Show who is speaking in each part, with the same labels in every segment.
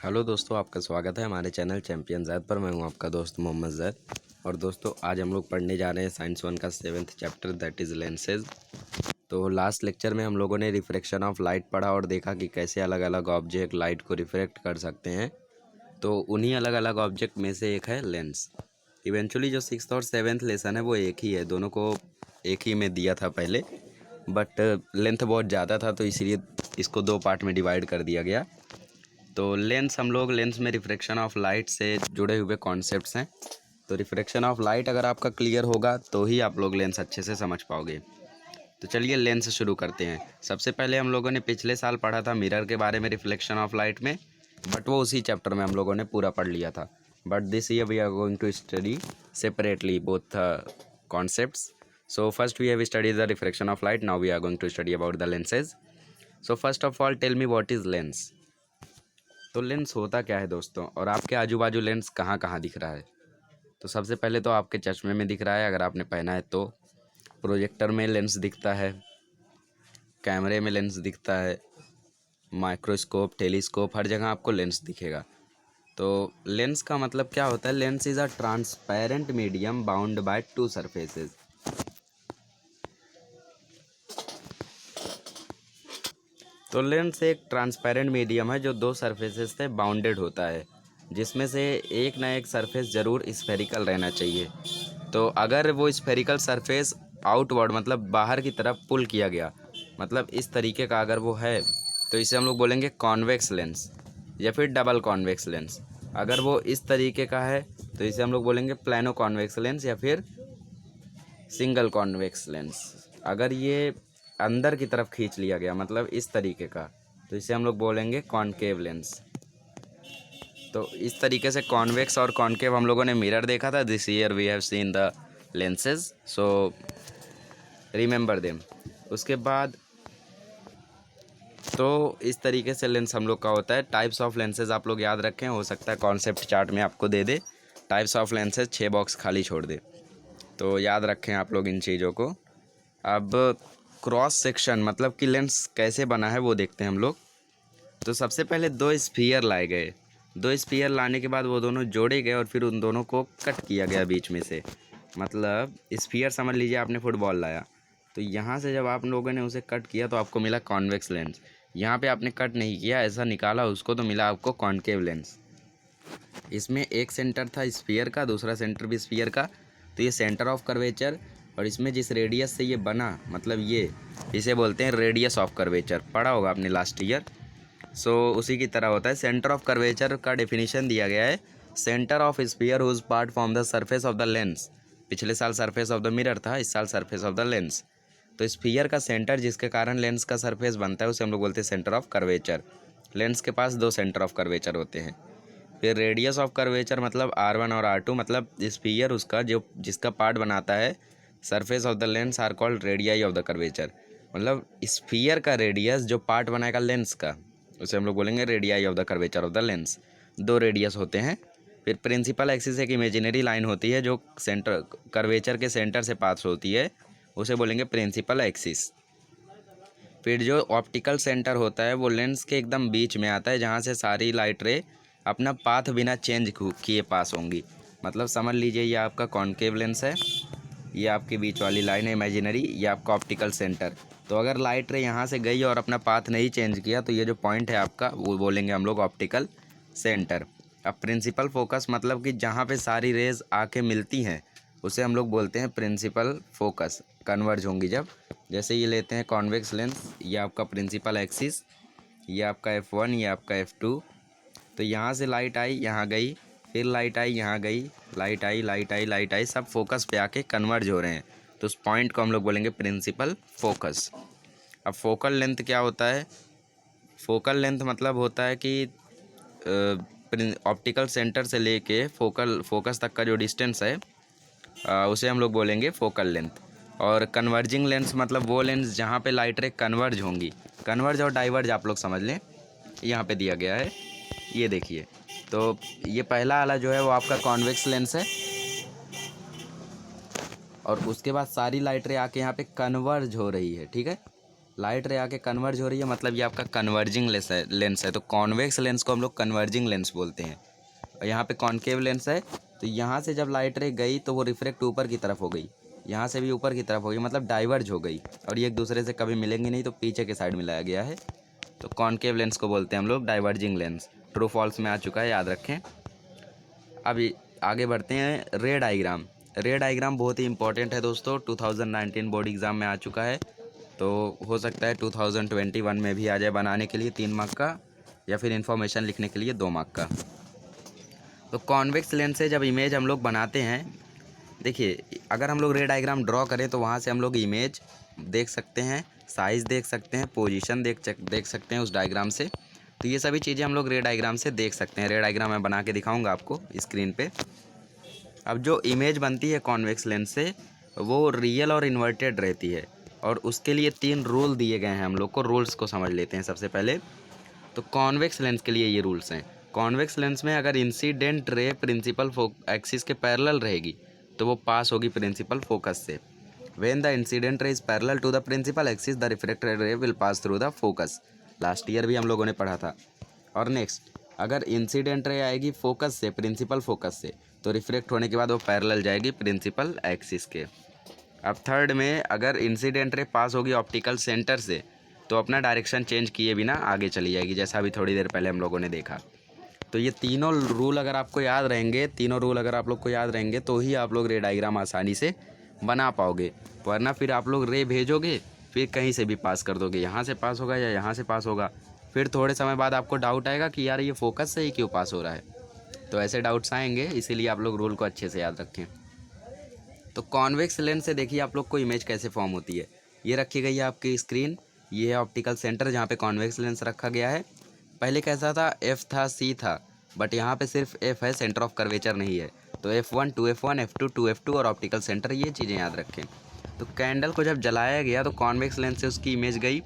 Speaker 1: Hello दोस्तों, आपका स्वागत है हमारे चैनल चैंपियन ज़ैद पर। मैं हूं आपका दोस्त मोहम्मद ज़ैद। और दोस्तों, आज हम लोग पढ़ने जा रहे हैं साइंस 1 का 7th chapter, that is lenses. तो लास्ट लेक्चर में हम लोगों ने रिफ्रैक्शन ऑफ लाइट पढ़ा और देखा कि कैसे अलग अलग ऑब्जेक्ट लाइट को रिफ्रैक्ट कर सकते हैं। तो उन्हीं अलग अलग ऑब्जेक्ट में से एक है लेंस। इवेंचुअली जो 6th और 7th लेसन है वो एक ही है, दोनों को एक ही में दिया था पहले, बट लेंथ बहुत ज़्यादा था तो इसलिए इसको 2 पार्ट में डिवाइड कर दिया गया। तो लेंस में रिफ्रैक्शन ऑफ लाइट से जुड़े हुए कॉन्सेप्ट्स हैं। तो रिफ्रैक्शन ऑफ लाइट अगर आपका क्लियर होगा तो ही आप लोग लेंस अच्छे से समझ पाओगे। तो चलिए लेंस शुरू करते हैं। सबसे पहले हम लोगों ने पिछले साल पढ़ा था मिरर के बारे में रिफ्लेक्शन ऑफ लाइट में, बट वो उसी चैप्टर में हम लोगों ने पूरा पढ़ लिया था। But this year we are going to study separately both concepts. So first we have study the refraction of light, now we are going to study about the lenses. So first of all tell me what is lens. तो lens होता क्या है दोस्तों, और आपके आजू बाजू lens कहाँ कहाँ दिख रहा है? तो सबसे पहले तो आपके चश्मे में दिख रहा है अगर आपने पहना है तो, प्रोजेक्टर में लेंस दिखता है, कैमरे में लेंस दिखता है, माइक्रोस्कोप, टेलीस्कोप, हर जगह आपको लेंस दिखेगा। तो लेंस का मतलब क्या होता है? Lens is a transparent medium bound by two surfaces. तो लेंस एक ट्रांसपेरेंट मीडियम है जो 2 सरफेसेस से बाउंडेड होता है, जिसमें से एक ना एक सरफेस ज़रूर स्फेरिकल रहना चाहिए। तो अगर वो स्फेरिकल सरफेस आउटवर्ड मतलब बाहर की तरफ पुल किया गया, मतलब इस तरीके का अगर वो है, तो इसे हम लोग बोलेंगे कॉन्वेक्स लेंस या फिर डबल कॉन्वेक्स लेंस। अगर वो इस तरीके का है तो इसे हम लोग बोलेंगे प्लानो कॉन्वेक्स लेंस या फिर सिंगल कॉन्वेक्स लेंस। अगर ये अंदर की तरफ खींच लिया गया मतलब इस तरीके का, तो इसे हम लोग बोलेंगे कॉनकेव लेंस। तो इस तरीके से कॉन्वेक्स और कॉनकेव हम लोगों ने मिरर देखा था। This year we have seen the lenses, so remember them. उसके बाद तो इस तरीके से लेंस हम लोग का होता है। टाइप्स ऑफ लेंसेज आप लोग याद रखें, हो सकता है कॉन्सेप्ट चार्ट में आपको दे दे टाइप्स ऑफ लेंसेज, 6 बॉक्स खाली छोड़ दे, तो याद रखें आप लोग इन चीज़ों को। अब क्रॉस सेक्शन मतलब कि लेंस कैसे बना है वो देखते हैं हम लोग। तो सबसे पहले 2 स्फीयर लाए गए। 2 स्फीयर लाने के बाद वो दोनों जोड़े गए और फिर उन दोनों को कट किया गया बीच में से। मतलब स्फीयर समझ लीजिए आपने फुटबॉल लाया, तो यहाँ से जब आप लोगों ने उसे कट किया तो आपको मिला कॉन्वेक्स लेंस। यहाँ पे आपने कट नहीं किया, ऐसा निकाला उसको, तो मिला आपको कॉनकेव लेंस। इसमें एक सेंटर था स्फीयर का, दूसरा सेंटर भी स्फीयर का, तो ये सेंटर ऑफ कर्वेचर। और इसमें जिस रेडियस से ये बना मतलब ये, इसे बोलते हैं रेडियस ऑफ कर्वेचर, पढ़ा होगा आपने लास्ट ईयर। सो उसी की तरह होता है। सेंटर ऑफ कर्वेचर का डेफिनेशन दिया गया है, centre of sphere whose part from the surface of the lens. पिछले साल सरफेस ऑफ द मिरर था, इस साल सरफेस ऑफ द लेंस। तो स्फीयर का सेंटर जिसके कारण लेंस का सरफेस बनता है उसे हम लोग बोलते हैं सेंटर ऑफ कर्वेचर। लेंस के पास 2 सेंटर ऑफ कर्वेचर होते हैं। फिर रेडियस ऑफ कर्वेचर मतलब R1 और R2, मतलब स्फीयर उसका जो जिसका पार्ट बनाता है surface of the lens are called radii of the curvature. मतलब स्फीयर का रेडियस जो पार्ट बनाएगा लेंस का, उसे हम लोग बोलेंगे radii of the curvature of the lens. 2 radius होते हैं। फिर प्रिंसिपल एक्सिस एक इमेजिनरी लाइन होती है जो सेंटर कर्वेचर के सेंटर से पास होती है, उसे बोलेंगे प्रिंसिपल एक्सिस। फिर जो ऑप्टिकल सेंटर होता है वो लेंस के एकदम बीच में आता है, जहाँ से सारी लाइट रे अपना पाथ बिना चेंज किए पास होंगी। मतलब समझ लीजिए ये आपका कॉनकेव लेंस है, ये आपकी बीच वाली लाइन है इमेजिनरी, ये आपका ऑप्टिकल सेंटर। तो अगर लाइट रे यहाँ से गई और अपना पाथ नहीं चेंज किया तो ये जो पॉइंट है आपका वो बोलेंगे हम लोग ऑप्टिकल सेंटर। अब प्रिंसिपल फोकस मतलब कि जहाँ पे सारी रेज आके मिलती हैं उसे हम लोग बोलते हैं प्रिंसिपल फोकस, कन्वर्ज होंगी जब। जैसे ये लेते हैं कॉन्वेक्स लेंस, ये आपका प्रिंसिपल एक्सिस, ये आपका F1, ये आपका F2। तो यहाँ से लाइट आई यहाँ गई, फिर लाइट आई यहाँ गई, लाइट आई लाइट आई लाइट आई, सब फोकस पे आके कन्वर्ज हो रहे हैं, तो उस पॉइंट को हम लोग बोलेंगे प्रिंसिपल फोकस। अब फोकल लेंथ क्या होता है? फोकल लेंथ मतलब होता है कि ऑप्टिकल सेंटर से लेके फोकस तक का जो डिस्टेंस है उसे हम लोग बोलेंगे फोकल लेंथ। और कन्वर्जिंग लेंस मतलब वो लेंस जहाँ पे लाइट रे कन्वर्ज होंगी। कन्वर्ज और डाइवर्ज आप लोग समझ लें, यहाँ पे दिया गया है, ये देखिए। तो ये पहला वाला जो है वो आपका कॉन्वेक्स लेंस है, और उसके बाद सारी लाइट रे आके यहाँ पे कन्वर्ज हो रही है, ठीक है। लाइट रे आके कन्वर्ज हो रही है, मतलब ये आपका कन्वर्जिंग लेंस है। तो कॉन्वेक्स लेंस को हम लोग कन्वर्जिंग लेंस बोलते हैं। और यहाँ पे कॉन्केव लेंस है, तो यहाँ से जब लाइट रे गई तो वो रिफ्लेक्ट ऊपर की तरफ हो गई, यहाँ से भी ऊपर की तरफ हो गई, मतलब डाइवर्ज हो गई, और ये एक दूसरे से कभी मिलेंगी नहीं, तो पीछे के साइड मिलाया गया है। तो कॉन्केव लेंस को बोलते हैं हम लोग डाइवर्जिंग लेंस। ट्रू फॉल्स में आ चुका है, याद रखें। अभी आगे बढ़ते हैं। रे डायग्राम। रे डायग्राम बहुत ही इंपॉर्टेंट है दोस्तों, 2019 बोर्ड एग्ज़ाम में आ चुका है, तो हो सकता है 2021 में भी आ जाए बनाने के लिए 3 मार्क का, या फिर इन्फॉर्मेशन लिखने के लिए 2 मार्क का। तो कॉन्वेक्स लेंस से जब इमेज हम लोग बनाते हैं, देखिए अगर हम लोग रे डायग्राम ड्रॉ करें तो वहाँ से हम लोग इमेज देख सकते हैं, साइज़ देख सकते हैं, पोजीशन देख सकते हैं उस डायग्राम से। तो ये सभी चीज़ें हम लोग रे डायग्राम से देख सकते हैं। रे डायग्राम मैं बना के दिखाऊंगा आपको स्क्रीन पे। अब जो इमेज बनती है कॉन्वेक्स लेंस से, वो रियल और इन्वर्टेड रहती है, और उसके लिए 3 रूल दिए गए हैं हम लोग को। रूल्स को समझ लेते हैं सबसे पहले। तो कॉन्वेक्स लेंस के लिए ये रूल्स हैं। कॉन्वेक्स लेंस में अगर इंसिडेंट रे प्रिंसिपल एक्सिस के पैरेलल रहेगी तो वो पास होगी प्रिंसिपल फोकस से। When the incident ray is parallel to the principal axis the reflected ray will pass through the focus. Last year भी हम लोगों ने पढ़ा था। और नेक्स्ट, अगर इंसिडेंट रे आएगी फोकस से, प्रिंसिपल फोकस से, तो रिफ्लेक्ट होने के बाद वो पैरेलल जाएगी प्रिंसिपल एक्सिस के। अब थर्ड में, अगर इंसिडेंट रे पास होगी ऑप्टिकल सेंटर से, तो अपना डायरेक्शन चेंज किए बिना आगे चली जाएगी, जैसा अभी थोड़ी देर पहले हम लोगों ने देखा। तो ये तीनों रूल अगर आपको याद रहेंगे, तीनों रूल अगर आप लोग को याद रहेंगे, तो ही आप लोग रे डायग्राम आसानी से बना पाओगे। वरना फिर आप लोग रे भेजोगे, फिर कहीं से भी पास कर दोगे, यहाँ से पास होगा या यहाँ से पास होगा, फिर थोड़े समय बाद आपको डाउट आएगा कि यार ये फोकस से ही क्यों पास हो रहा है। तो ऐसे डाउट्स आएंगे, इसीलिए आप लोग रूल को अच्छे से याद रखें। तो कॉन्वेक्स लेंस से देखिए आप लोग को इमेज कैसे फॉर्म होती है। ये रखी गई है आपकी स्क्रीन, ये है ऑप्टिकल सेंटर जहाँ पे कॉन्वेक्स लेंस रखा गया है। पहले कैसा था, एफ था, सी था, बट यहाँ पे सिर्फ एफ है, सेंटर ऑफ कर्वेचर नहीं है। तो F1 2F1 F2 2F2 और ऑप्टिकल सेंटर, ये चीज़ें याद रखें। तो कैंडल को जब जलाया गया तो कॉन्वेक्स लेंस से उसकी इमेज गई।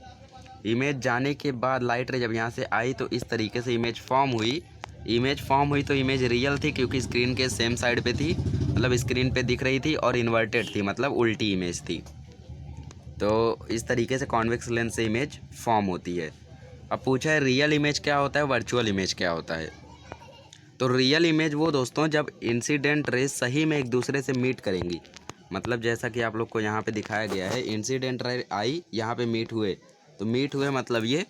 Speaker 1: इमेज जाने के बाद लाइट रे जब यहाँ से आई तो इस तरीके से इमेज फॉर्म हुई। इमेज फॉर्म हुई तो इमेज रियल थी, क्योंकि स्क्रीन के सेम साइड पे थी, मतलब स्क्रीन पे दिख रही थी, और इन्वर्टेड थी, मतलब उल्टी इमेज थी। तो इस तरीके से कॉन्वेक्स लेंस से इमेज फॉर्म होती है। अब पूछा है रियल इमेज क्या होता है, वर्चुअल इमेज क्या होता है। तो रियल इमेज वो दोस्तों जब इंसिडेंट रेज सही में एक दूसरे से मीट करेंगी, मतलब जैसा कि आप लोग को यहाँ पे दिखाया गया है, इंसिडेंट रे आई, यहाँ पे मीट हुए, तो मीट हुए मतलब ये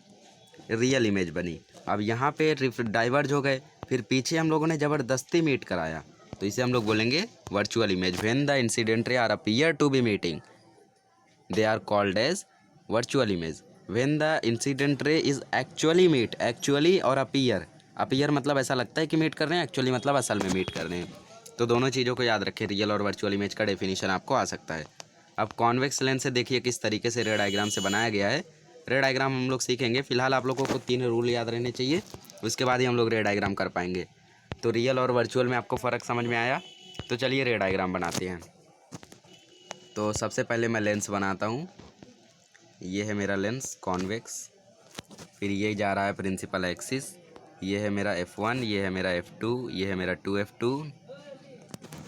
Speaker 1: रियल इमेज बनी। अब यहाँ पे डाइवर्ज हो गए, फिर पीछे हम लोगों ने ज़बरदस्ती मीट कराया, तो इसे हम लोग बोलेंगे virtual image. When the incident ray are appear to be meeting they are called as virtual image. when the incident ray is actually meet, actually और appear मतलब ऐसा लगता है कि मीट कर रहे हैं, एक्चुअली मतलब असल में मीट कर रहे हैं। तो दोनों चीज़ों को याद रखें, रियल और वर्चुअल इमेज का डेफिनेशन आपको आ सकता है। अब कॉन्वेक्स लेंस से देखिए किस तरीके से रे डायग्राम से बनाया गया है। रे डायग्राम हम लोग सीखेंगे, फिलहाल आप लोगों को 3 रूल याद रहने चाहिए, उसके बाद ही हम लोग रे डायग्राम कर पाएंगे। तो रियल और वर्चुअल में आपको फ़र्क समझ में आया, तो चलिए रे डायग्राम बनाते हैं। तो सबसे पहले मैं लेंस बनाता हूँ। ये है मेरा लेंस कॉन्वेक्स, फिर ये जा रहा है प्रिंसिपल एक्सिस, ये है मेरा F1, ये है मेरा F2, ये है मेरा 2F2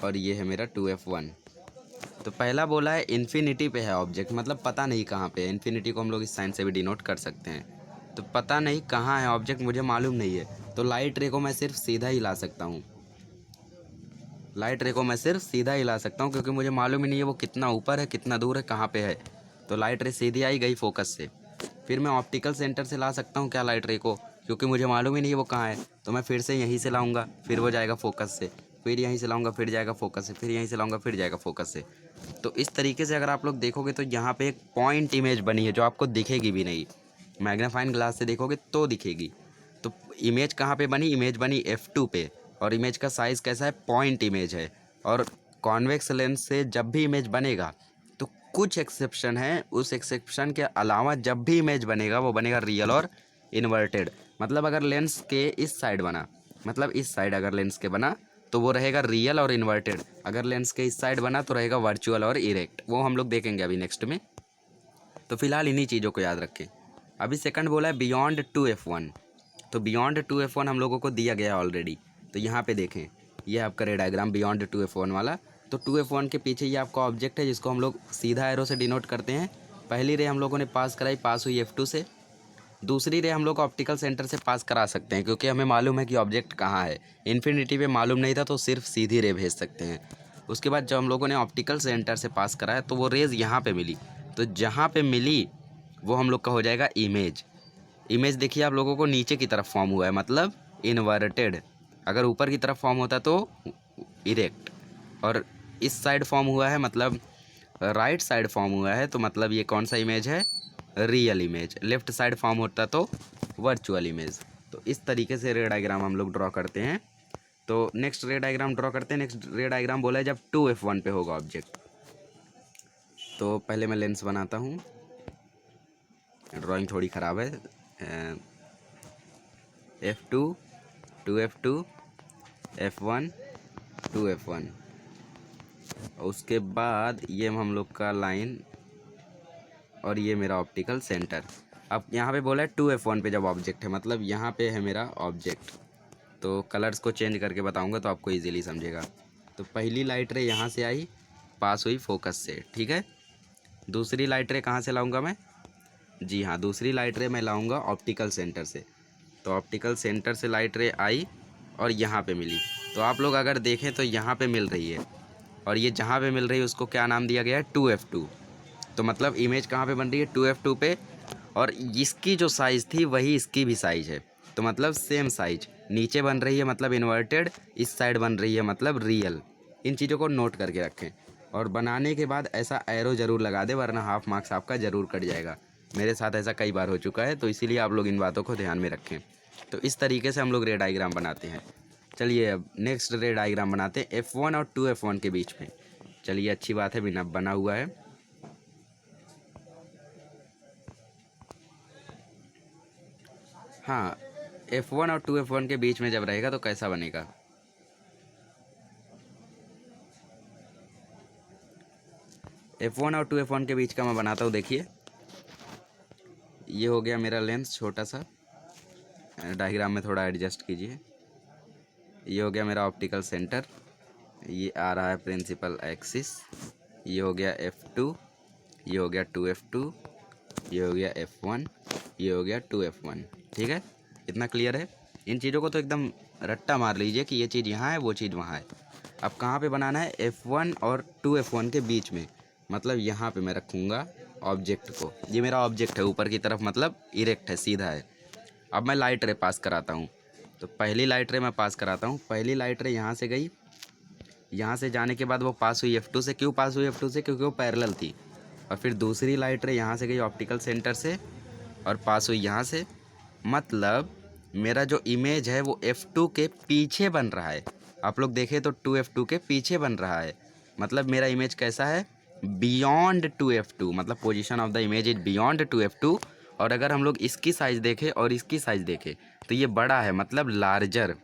Speaker 1: और ये है मेरा 2F1। तो पहला बोला है इन्फिनिटी पे है ऑब्जेक्ट, मतलब पता नहीं कहाँ पे है। इन्फिनिटी को हम लोग इस साइन से भी डिनोट कर सकते हैं। तो पता नहीं कहाँ है ऑब्जेक्ट, मुझे मालूम नहीं है, तो लाइट रे को मैं सिर्फ सीधा ही ला सकता हूँ। लाइट रे को मैं सिर्फ सीधा ही ला सकता हूँ, क्योंकि मुझे मालूम ही नहीं है वो कितना ऊपर है, कितना दूर है, कहाँ पे है। तो लाइट रे सीधी आई गई फोकस से। फिर मैं ऑप्टिकल सेंटर से ला सकता हूँ क्या लाइट रे को, क्योंकि मुझे मालूम ही नहीं है वो कहाँ है, तो मैं फिर से यहीं से लाऊंगा, फिर वो जाएगा फोकस से, फिर यहीं से लाऊंगा, फिर जाएगा फोकस से, फिर यहीं से लाऊंगा, फिर जाएगा फोकस से। तो इस तरीके से अगर आप लोग देखोगे तो यहाँ पे एक पॉइंट इमेज बनी है जो आपको दिखेगी भी नहीं, मैग्नीफाइंग ग्लास से देखोगे तो दिखेगी। तो इमेज कहाँ पे बनी, इमेज बनी F2 पे, और इमेज का साइज़ कैसा है, पॉइंट इमेज है। और कॉन्वेक्स लेंस से जब भी इमेज बनेगा, तो कुछ एक्सेप्शन है, उस एक्सेप्शन के अलावा जब भी इमेज बनेगा वो बनेगा रियल और इन्वर्टेड। मतलब अगर लेंस के इस साइड बना, मतलब इस साइड अगर लेंस के बना तो वो रहेगा रियल और इन्वर्टेड। अगर लेंस के इस साइड बना तो रहेगा वर्चुअल और इरेक्ट। वो हम लोग देखेंगे अभी नेक्स्ट में। तो फिलहाल इन्हीं चीज़ों को याद रखें। अभी सेकंड बोला है बियॉन्ड 2F1। तो बियॉन्ड 2F1 हम लोगों को दिया गया है ऑलरेडी। तो यहाँ पे देखें, ये आपका रे डायग्राम बियॉन्ड 2F1 वाला। तो 2F1 के पीछे ये आपका ऑब्जेक्ट है जिसको हम लोग सीधा एरो से डिनोट करते हैं, पहली रे हम लोगों ने पास कराई, पास हुई F2 से। दूसरी रे हम लोग ऑप्टिकल सेंटर से पास करा सकते हैं क्योंकि हमें मालूम है कि ऑब्जेक्ट कहाँ है। इन्फिनिटी पे मालूम नहीं था तो सिर्फ सीधी रे भेज सकते हैं। उसके बाद जब हम लोगों ने ऑप्टिकल सेंटर से पास कराया तो वो रेज़ यहाँ पे मिली, तो जहाँ पे मिली वो हम लोग का हो जाएगा इमेज। इमेज देखिए आप लोगों को नीचे की तरफ फॉर्म हुआ है, मतलब इन्वर्टेड। अगर ऊपर की तरफ फॉर्म होता तो इरेक्ट, और इस साइड फॉर्म हुआ है मतलब राइट साइड फॉर्म हुआ है, तो मतलब ये कौन सा इमेज है, real image. Left side form होता तो वर्चुअल इमेज। तो इस तरीके से रे डायग्राम हम लोग ड्रॉ करते हैं। तो नेक्स्ट रे डायग्राम ड्रॉ करते हैं। नेक्स्ट रे डायग्राम बोला है जब 2F1 पे होगा ऑब्जेक्ट। तो पहले मैं लेंस बनाता हूँ, ड्राइंग थोड़ी ख़राब है। F2, 2F2, F1, 2F1। उसके बाद ये हम लोग का लाइन और ये मेरा ऑप्टिकल सेंटर। अब यहाँ पे बोला है 2F1 पे जब ऑब्जेक्ट है, मतलब यहाँ पे है मेरा ऑब्जेक्ट। तो कलर्स को चेंज करके बताऊँगा तो आपको इजीली समझेगा। तो पहली लाइट रे यहाँ से आई, पास हुई फोकस से, ठीक है। दूसरी लाइट रे कहाँ से लाऊँगा मैं, जी हाँ, दूसरी लाइट रे मैं लाऊँगा ऑप्टिकल सेंटर से। तो ऑप्टिकल सेंटर से लाइट रे आई और यहाँ पे मिली। तो आप लोग अगर देखें तो यहाँ पे मिल रही है, और ये जहाँ पे मिल रही है उसको क्या नाम दिया गया है, 2F2। तो मतलब इमेज कहाँ पे बन रही है, 2F2 पे, और इसकी जो साइज़ थी वही इसकी भी साइज़ है। तो मतलब सेम साइज, नीचे बन रही है मतलब इन्वर्टेड, इस साइड बन रही है मतलब रियल। इन चीज़ों को नोट करके रखें, और बनाने के बाद ऐसा एरो ज़रूर लगा दे वरना हाफ मार्क्स आपका ज़रूर कट जाएगा। मेरे साथ ऐसा कई बार हो चुका है, तो इसीलिए आप लोग इन बातों को ध्यान में रखें। तो इस तरीके से हम लोग रे डायग्राम बनाते हैं। चलिए अब नेक्स्ट रे डायग्राम बनाते हैं F1 और 2F1 के बीच में। चलिए अच्छी बात है, बिना बना हुआ है। हाँ, F1 और 2F1 के बीच में जब रहेगा तो कैसा बनेगा, F1 और 2F1 के बीच का मैं बनाता हूँ। देखिए ये हो गया मेरा लेंस छोटा सा, डायग्राम में थोड़ा एडजस्ट कीजिए। ये हो गया मेरा ऑप्टिकल सेंटर, ये आ रहा है प्रिंसिपल एक्सिस। ये हो गया F2, ये हो गया 2F2, ये हो गया F1, ये हो गया 2F1। ठीक है, इतना क्लियर है। इन चीज़ों को तो एकदम रट्टा मार लीजिए कि ये चीज़ यहाँ है वो चीज़ वहाँ है। अब कहाँ पे बनाना है, F1 और 2F1 के बीच में, मतलब यहाँ पे मैं रखूँगा ऑब्जेक्ट को। ये मेरा ऑब्जेक्ट है ऊपर की तरफ, मतलब इरेक्ट है, सीधा है। अब मैं लाइट रे पास कराता हूँ। तो पहली लाइट रे मैं पास कराता हूँ। पहली लाइट रे यहाँ से गई, यहाँ से जाने के बाद वो पास हुई F2 से। क्यों पास हुई F2 से, क्योंकि वो पैरेलल थी। और फिर दूसरी लाइट रे यहाँ से गई ऑप्टिकल सेंटर से और पास हुई यहाँ से। मतलब मेरा जो इमेज है वो F2 के पीछे बन रहा है। आप लोग देखें तो 2F2 के पीछे बन रहा है। मतलब मेरा इमेज कैसा है, बियॉन्ड 2F2, मतलब position of the image is beyond 2F2। और अगर हम लोग इसकी साइज़ देखें और इसकी साइज़ देखें तो ये बड़ा है, मतलब लार्जर,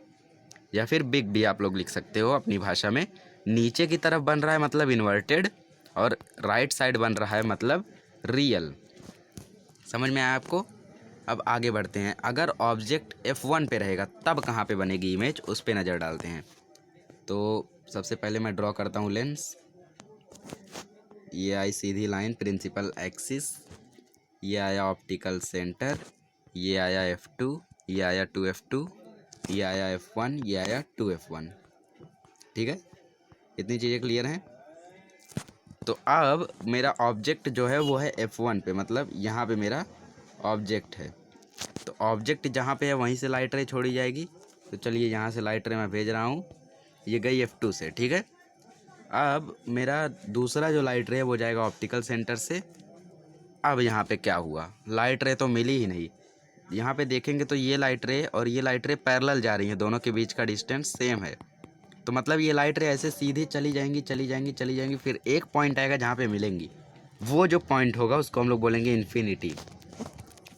Speaker 1: या फिर बिग भी आप लोग लिख सकते हो अपनी भाषा में। नीचे की तरफ बन रहा है मतलब इन्वर्टेड, और राइट साइड बन रहा है मतलब रियल। समझ में आया आपको। अब आगे बढ़ते हैं। अगर ऑब्जेक्ट F1 पे रहेगा तब कहाँ पे बनेगी इमेज, उस पे नज़र डालते हैं। तो सबसे पहले मैं ड्रॉ करता हूँ लेंस। ये आई सीधी लाइन प्रिंसिपल एक्सिस, ये आया ऑप्टिकल सेंटर, ये आया F2, ये आया 2F2, ये आया F1, ये आया 2F1। ठीक है, इतनी चीज़ें क्लियर हैं। तो अब मेरा ऑब्जेक्ट जो है वो है F1 पे, मतलब यहाँ पे मेरा ऑब्जेक्ट है। तो ऑब्जेक्ट जहाँ पे है वहीं से लाइट रे छोड़ी जाएगी। तो चलिए यहाँ से लाइट रे मैं भेज रहा हूँ, ये गई F2 से। ठीक है, अब मेरा दूसरा जो लाइट रे है वो जाएगा ऑप्टिकल सेंटर से। अब यहाँ पे क्या हुआ, लाइट रे तो मिली ही नहीं। यहाँ पे देखेंगे तो ये लाइट रे और ये लाइट रे पैरेलल जा रही हैं, दोनों के बीच का डिस्टेंस सेम है। तो मतलब ये लाइट रे ऐसे सीधी चली जाएंगी चली जाएंगी चली जाएंगी, फिर एक पॉइंट आएगा जहाँ पे मिलेंगी। वो जो पॉइंट होगा उसको हम लोग बोलेंगे इन्फिनिटी,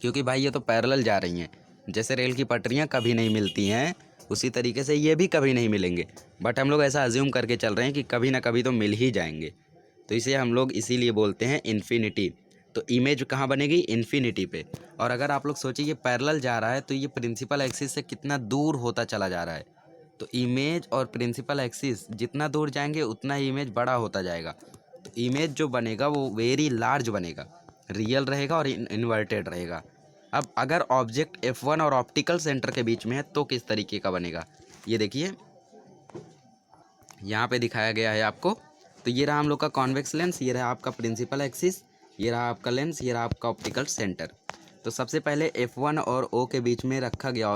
Speaker 1: क्योंकि भाई ये तो पैरेलल जा रही हैं। जैसे रेल की पटरियाँ कभी नहीं मिलती हैं, उसी तरीके से ये भी कभी नहीं मिलेंगे। बट हम लोग ऐसा अज्यूम करके चल रहे हैं कि कभी ना कभी तो मिल ही जाएंगे, तो इसे हम लोग इसीलिए बोलते हैं इन्फिनिटी। तो इमेज कहाँ बनेगी, इन्फिनिटी पे। और अगर आप लोग सोचिए ये पैरेलल जा रहा है तो ये प्रिंसिपल एक्सिस से कितना दूर होता चला जा रहा है। तो इमेज और प्रिंसिपल एक्सिस जितना दूर जाएंगे उतना ही इमेज बड़ा होता जाएगा। तो इमेज जो बनेगा वो वेरी लार्ज बनेगा। रियल रहेगा और इन्वर्टेड रहेगा। अब अगर ऑब्जेक्ट F1 और ऑप्टिकल सेंटर के बीच में है तो किस तरीके का बनेगा, ये देखिए यहाँ पे दिखाया गया है आपको। तो ये रहा हम लोग का कॉन्वेक्स लेंस, ये रहा आपका प्रिंसिपल एक्सिस, ये रहा आपका लेंस, ये रहा आपका ऑप्टिकल सेंटर। तो सबसे पहले F1 और O के बीच में रखा गया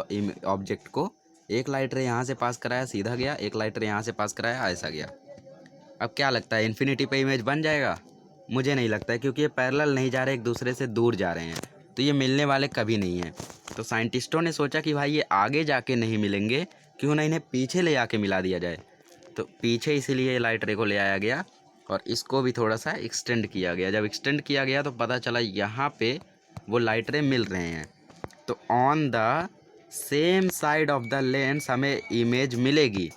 Speaker 1: ऑब्जेक्ट को, एक लाइट रे यहाँ से पास कराया सीधा गया, एक लाइट रे यहाँ से पास कराया ऐसा गया। अब क्या लगता है इन्फिनिटी पे इमेज बन जाएगा? मुझे नहीं लगता है, क्योंकि ये पैरेलल नहीं जा रहे, एक दूसरे से दूर जा रहे हैं, तो ये मिलने वाले कभी नहीं हैं। तो साइंटिस्टों ने सोचा कि भाई ये आगे जाके नहीं मिलेंगे, क्यों ना इन्हें पीछे ले आके मिला दिया जाए। तो पीछे इसीलिए लाइट रे को ले आया गया और इसको भी थोड़ा सा एक्सटेंड किया गया। जब एक्सटेंड किया गया तो पता चला यहाँ पे वो लाइट रे मिल रहे हैं। तो on the same side of the lens हमें इमेज मिलेगी,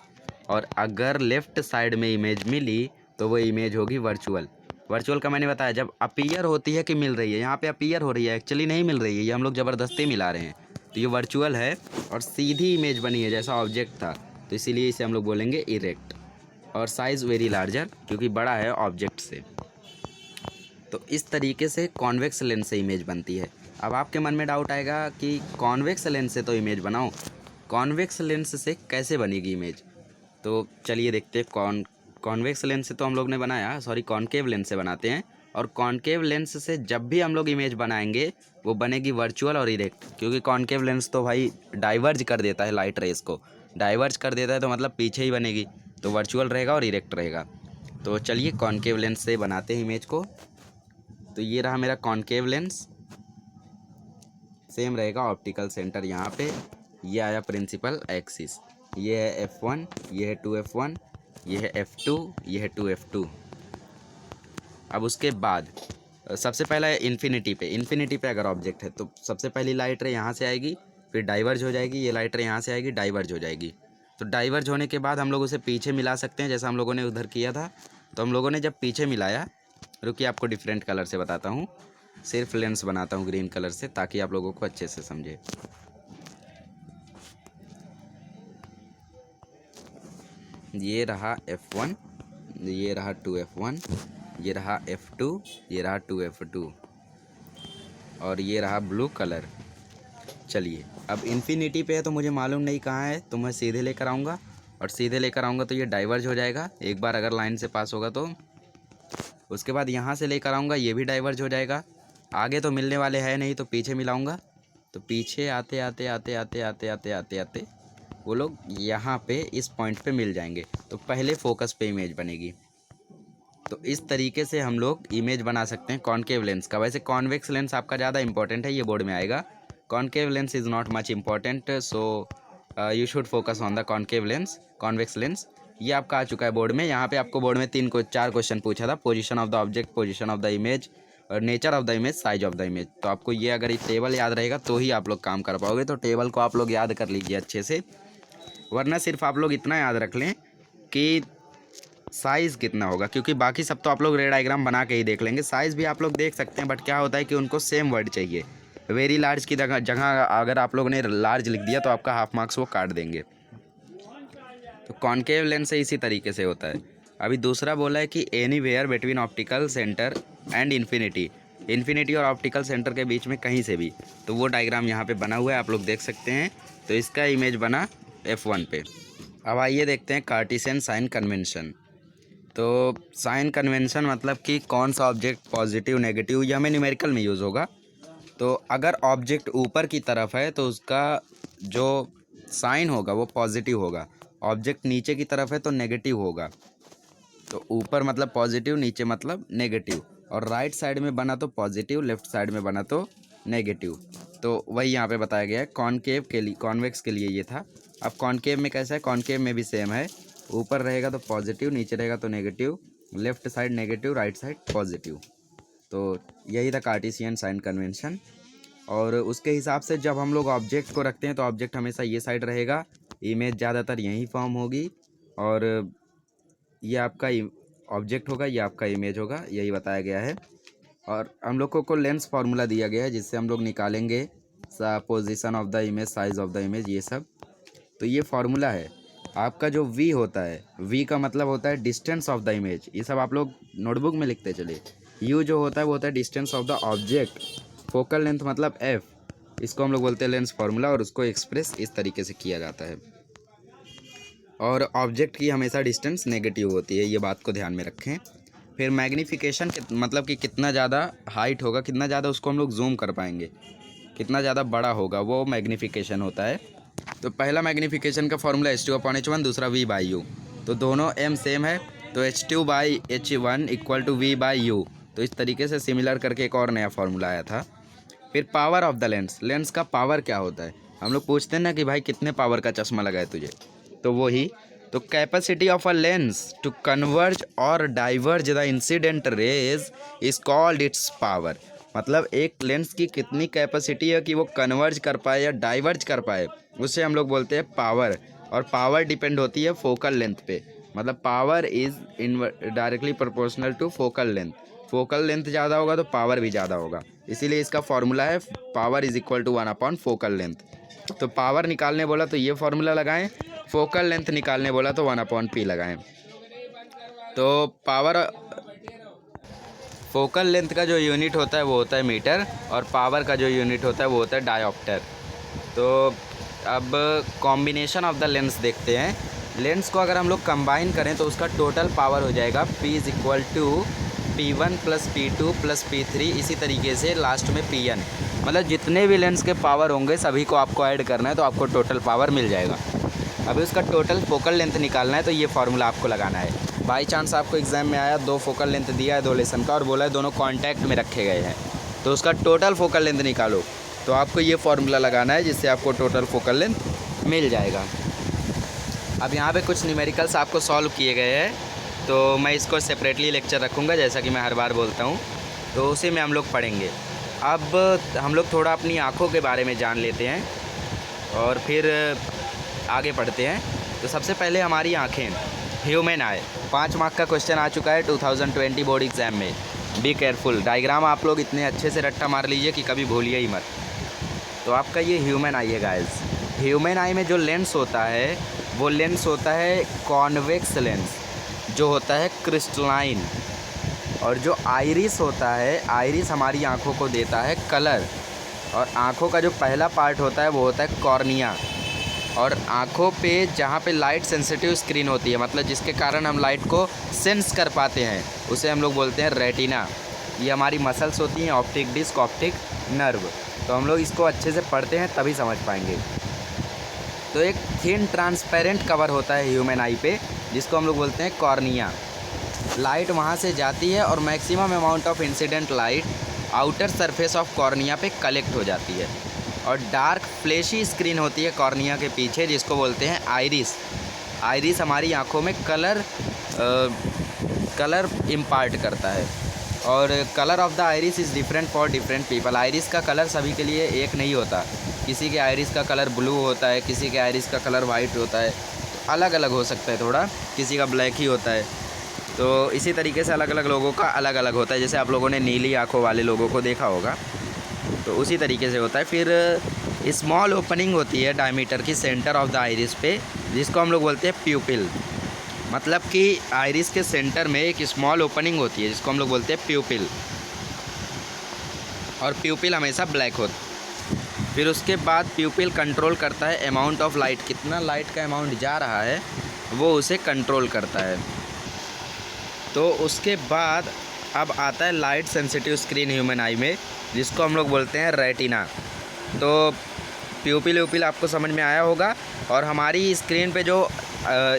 Speaker 1: और अगर लेफ़्ट साइड में इमेज मिली तो वो इमेज होगी वर्चुअल। वर्चुअल का मैंने बताया जब अपीयर होती है कि मिल रही है, यहाँ पे अपीयर हो रही है, एक्चुअली नहीं मिल रही है, ये हम लोग ज़बरदस्ती मिला रहे हैं, तो ये वर्चुअल है और सीधी इमेज बनी है जैसा ऑब्जेक्ट था, तो इसीलिए इसे हम लोग बोलेंगे इरेक्ट। और साइज़ वेरी लार्जर, क्योंकि बड़ा है ऑब्जेक्ट से। तो इस तरीके से कॉन्वेक्स लेंस से इमेज बनती है। अब आपके मन में डाउट आएगा कि कॉन्वेक्स लेंस से तो इमेज बनाओ, कॉन्वेक्स लेंस से कैसे बनेगी इमेज? तो चलिए देखते हैं। कॉन्वेक्स लेंस से तो हम लोग ने बनाया, सॉरी कॉनकेव लेंस से बनाते हैं। और कॉनकेव लेंस से जब भी हम लोग इमेज बनाएंगे वो बनेगी वर्चुअल और इरेक्ट, क्योंकि कॉनकेव लेंस तो भाई डाइवर्ज कर देता है लाइट रेस को, डाइवर्ज कर देता है तो मतलब पीछे ही बनेगी, तो वर्चुअल रहेगा और इरेक्ट रहेगा। तो चलिए कॉनकेव लेंस से बनाते हैं इमेज को। तो ये रहा मेरा कॉनकेव लेंस, सेम रहेगा ऑप्टिकल सेंटर यहाँ पे, ये आया प्रिंसिपल एक्सिस, ये है F1, ये है 2F1, ये है F2, ये है 2F2। अब उसके बाद सबसे पहला है इन्फिनिटी पे अगर ऑब्जेक्ट है तो सबसे पहली लाइट रे यहाँ से आएगी, फिर डाइवर्ज हो जाएगी, ये लाइट रे यहाँ से आएगी, डाइवर्ज हो जाएगी। तो डाइवर्ज होने के बाद हम लोग उसे पीछे मिला सकते हैं, जैसा हम लोगों ने उधर किया था। तो हम लोगों ने जब पीछे मिलाया, रुकिए आपको डिफरेंट कलर से बताता हूँ, सिर्फ लेंस बनाता हूँ ग्रीन कलर से ताकि आप लोगों को अच्छे से समझे। ये रहा F1, ये रहा 2F1, ये रहा F2, ये रहा 2F2, और ये रहा ब्लू कलर। चलिए अब इन्फिनिटी पे है तो मुझे मालूम नहीं कहाँ है, तो मैं सीधे लेकर आऊँगा, और सीधे लेकर आऊँगा तो ये डाइवर्ज हो जाएगा एक बार अगर लाइन से पास होगा तो। उसके बाद यहाँ से लेकर आऊँगा, ये भी डाइवर्ज हो जाएगा। आगे तो मिलने वाले हैं नहीं, तो पीछे मिलाऊँगा, तो पीछे आते आते आते आते आते आते आते आते वो लोग यहाँ पे इस पॉइंट पे मिल जाएंगे, तो पहले फोकस पे इमेज बनेगी। तो इस तरीके से हम लोग इमेज बना सकते हैं कॉनकेव लेंस का। वैसे कॉन्वेक्स लेंस आपका ज़्यादा इंपॉर्टेंट है, ये बोर्ड में आएगा। Concave lens is not much important, so you should focus on the concave lens, convex lens. ये आपका आ चुका है बोर्ड में। यहाँ पे आपको बोर्ड में 4 क्वेश्चन पूछा था, position of the object, position of the image, और nature of the image, size of the image. तो आपको ये अगर ये टेबल याद रहेगा तो ही आप लोग काम कर पाओगे, तो टेबल को आप लोग याद कर लीजिए अच्छे से, वरना सिर्फ आप लोग इतना याद रख लें कि साइज़ कितना होगा, क्योंकि बाकी सब तो आप लोग रे डायग्राम बना के ही देख लेंगे, साइज़ भी आप लोग देख सकते हैं, बट क्या होता है कि उनको सेम वर्ड चाहिए। वेरी लार्ज की जगह अगर आप लोगों ने लार्ज लिख दिया तो आपका हाफ मार्क्स वो काट देंगे। तो कॉनकेव लेंस से इसी तरीके से होता है। अभी दूसरा बोला है कि anywhere between optical centre and infinity और ऑप्टिकल सेंटर के बीच में कहीं से भी, तो वो डायग्राम यहाँ पे बना हुआ है, आप लोग देख सकते हैं। तो इसका इमेज बना F1 पे। अब आइए देखते हैं कार्टेशियन साइन कन्वेंशन। तो साइन कन्वेंशन मतलब कि कौन सा ऑब्जेक्ट पॉजिटिव नेगेटिव, ये हमें न्यूमेरिकल में यूज़ होगा। तो अगर ऑब्जेक्ट ऊपर की तरफ है तो उसका जो साइन होगा वो पॉजिटिव होगा, ऑब्जेक्ट नीचे की तरफ है तो नेगेटिव होगा। तो ऊपर मतलब पॉजिटिव, नीचे मतलब नेगेटिव, और राइट साइड में बना तो पॉजिटिव, लेफ्ट साइड में बना तो नेगेटिव। तो वही यहाँ पे बताया गया है। कॉनकेव के लिए, कॉन्वेक्स के लिए ये था। अब कॉनकेव में कैसा है, कॉनकेव में भी सेम है, ऊपर रहेगा तो पॉजिटिव, नीचे रहेगा तो negative, left side negative, right side positive. तो यही था कार्टेशियन साइन कन्वेंशन। और उसके हिसाब से जब हम लोग ऑब्जेक्ट को रखते हैं तो ऑब्जेक्ट हमेशा ये साइड रहेगा, इमेज ज़्यादातर यहीं फॉर्म होगी, और ये आपका ऑब्जेक्ट होगा, ये आपका इमेज होगा, यही बताया गया है। और हम लोगों को लेंस फार्मूला दिया गया है जिससे हम लोग निकालेंगे position of the image, size of the image, ये सब। तो ये फार्मूला है आपका। जो V होता है, V का मतलब होता है डिस्टेंस ऑफ द इमेज, ये सब आप लोग नोटबुक में लिखते चलिए। यू जो होता है वो होता है distance of the object, focal length मतलब एफ, इसको हम लोग बोलते हैं लेंस फार्मूला, और उसको एक्सप्रेस इस तरीके से किया जाता है। और ऑब्जेक्ट की हमेशा डिस्टेंस नेगेटिव होती है, ये बात को ध्यान में रखें। फिर मैग्नीफिकेशन मतलब कि कितना ज़्यादा हाइट होगा, कितना ज़्यादा उसको हम लोग जूम कर पाएंगे, कितना ज़्यादा बड़ा होगा, वो मैग्नीफिकेशन होता है। तो पहला मैग्नीफिकेशन का फॉर्मूला H2/H1, दूसरा V/U, तो दोनों m सेम है, तो H2/H1 = V/U। तो इस तरीके से सिमिलर करके एक और नया फार्मूला आया था। फिर power of the lens, lens का पावर क्या होता है, हम लोग पूछते हैं ना कि भाई कितने पावर का चश्मा लगा है तुझे, तो वो ही, तो capacity of a lens to converge और diverge the incident rays is called its power. मतलब एक लेंस की कितनी कैपेसिटी है कि वो कन्वर्ज कर पाए या डाइवर्ज कर पाए, उससे हम लोग बोलते हैं पावर। और पावर डिपेंड होती है फोकल लेंथ पे, मतलब power is directly proportional to focal length. Focal length ज़्यादा होगा तो पावर भी ज़्यादा होगा, इसीलिए इसका फॉर्मूला है power is equal to 1/, focal length. तो पावर निकालने बोला तो ये फॉर्मूला लगाएं, फोकल लेंथ निकालने बोला तो 1/p लगाएं। तो पावर, फोकल लेंथ का जो यूनिट होता है वो होता है मीटर, और पावर का जो यूनिट होता है वो होता है डायोप्टर। तो अब कॉम्बिनेशन ऑफ द लेंस देखते हैं। लेंस को अगर हम लोग कंबाइन करें तो उसका टोटल पावर हो जाएगा P = P1 + P2 + P3, इसी तरीके से लास्ट में Pn। मतलब जितने भी लेंस के पावर होंगे सभी को आपको ऐड करना है, तो आपको टोटल पावर मिल जाएगा। अभी उसका टोटल फोकल लेंथ निकालना है, तो ये फार्मूला आपको लगाना है। बाई चांस आपको एग्जाम में आया 2 फोकल लेंथ दिया है 2 लेसन का, और बोला है दोनों कॉन्टैक्ट में रखे गए हैं, तो उसका टोटल फोकल लेंथ निकालो, तो आपको ये फार्मूला लगाना है, जिससे आपको टोटल फोकल लेंथ मिल जाएगा। अब यहाँ पे कुछ न्यूमेरिकल्स आपको सॉल्व किए गए हैं, तो मैं इसको सेपरेटली लेक्चर रखूँगा, जैसा कि मैं हर बार बोलता हूँ, तो उसी में हम लोग पढ़ेंगे। अब हम लोग थोड़ा अपनी आँखों के बारे में जान लेते हैं और फिर आगे पढ़ते हैं। तो सबसे पहले हमारी आँखें, ह्यूमन आई, 5 मार्क का क्वेश्चन आ चुका है 2020 बोर्ड एग्ज़ाम में। बी केयरफुल, डायग्राम आप लोग इतने अच्छे से रट्टा मार लीजिए कि कभी भूलिए ही मत। तो आपका ये ह्यूमन आई है गाइस। ह्यूमन आई में जो लेंस होता है वो लेंस होता है कॉन्वेक्स लेंस, जो होता है क्रिस्टलाइन। और जो आइरिस होता है, आइरिस हमारी आँखों को देता है कलर। और आँखों का जो पहला पार्ट होता है वो होता है कॉर्निया। और आँखों पे जहाँ पे लाइट सेंसिटिव स्क्रीन होती है, मतलब जिसके कारण हम लाइट को सेंस कर पाते हैं, उसे हम लोग बोलते हैं रेटिना। ये हमारी मसल्स होती हैं, ऑप्टिक डिस्क, ऑप्टिक नर्व। तो हम लोग इसको अच्छे से पढ़ते हैं तभी समझ पाएंगे। तो एक थिन ट्रांसपेरेंट कवर होता है ह्यूमन आई पे, जिसको हम लोग बोलते हैं कॉर्निया। लाइट वहाँ से जाती है और maximum amount of incident light outer surface of cornea पे कलेक्ट हो जाती है। और डार्क फ्लैशी स्क्रीन होती है कॉर्निया के पीछे, जिसको बोलते हैं आइरिस। आइरिस हमारी आँखों में कलर इम्पार्ट करता है। और colour of the iris is different for different people. Iris का कलर सभी के लिए एक नहीं होता, किसी के आइरिस का कलर ब्लू होता है, किसी के आइरिस का कलर वाइट होता है, तो अलग अलग हो सकता है थोड़ा, किसी का ब्लैक ही होता है। तो इसी तरीके से अलग अलग लोगों का अलग अलग होता है। जैसे आप लोगों ने नीली आँखों वाले लोगों को देखा होगा, तो उसी तरीके से होता है। फिर स्मॉल ओपनिंग होती है डायमीटर की सेंटर ऑफ द आइरिस पे, जिसको हम लोग बोलते हैं प्यूपिल। मतलब कि आइरिस के सेंटर में एक स्मॉल ओपनिंग होती है, जिसको हम लोग बोलते हैं प्यूपिल। और प्यूपिल हमेशा ब्लैक होता है। फिर उसके बाद प्यूपिल कंट्रोल करता है अमाउंट ऑफ लाइट, कितना लाइट का अमाउंट जा रहा है वो उसे कंट्रोल करता है। तो उसके बाद अब आता है लाइट सेंसिटिव स्क्रीन ह्यूमन आई में, जिसको हम लोग बोलते हैं रेटिना। तो प्यूपिल व्यूपिल आपको समझ में आया होगा। और हमारी स्क्रीन पे जो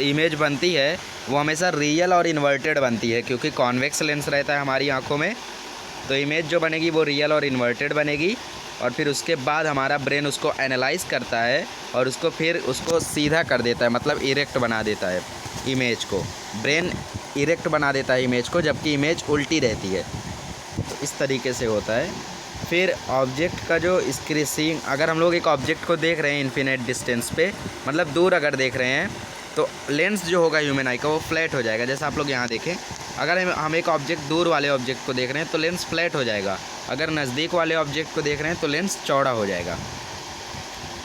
Speaker 1: इमेज बनती है वो हमेशा रियल और इन्वर्टेड बनती है, क्योंकि कॉन्वेक्स लेंस रहता है हमारी आँखों में। तो इमेज जो बनेगी वो रियल और इन्वर्टेड बनेगी। और फिर उसके बाद हमारा ब्रेन उसको एनालाइज करता है और उसको सीधा कर देता है, मतलब इरेक्ट बना देता है इमेज को। ब्रेन इरेक्ट बना देता है इमेज को, जबकि इमेज उल्टी रहती है। तो इस तरीके से होता है। फिर ऑब्जेक्ट का जो स्क्रीसिंग, अगर हम लोग एक ऑब्जेक्ट को देख रहे हैं इन्फिनिट डिस्टेंस पे, मतलब दूर अगर देख रहे हैं, तो लेंस जो होगा ह्यूमन आई का वो फ्लैट हो जाएगा। जैसे आप लोग यहाँ देखें, अगर हम एक ऑब्जेक्ट दूर वाले ऑब्जेक्ट को देख रहे हैं तो लेंस फ्लैट हो जाएगा। अगर नज़दीक वाले ऑब्जेक्ट को देख रहे हैं तो लेंस चौड़ा हो जाएगा।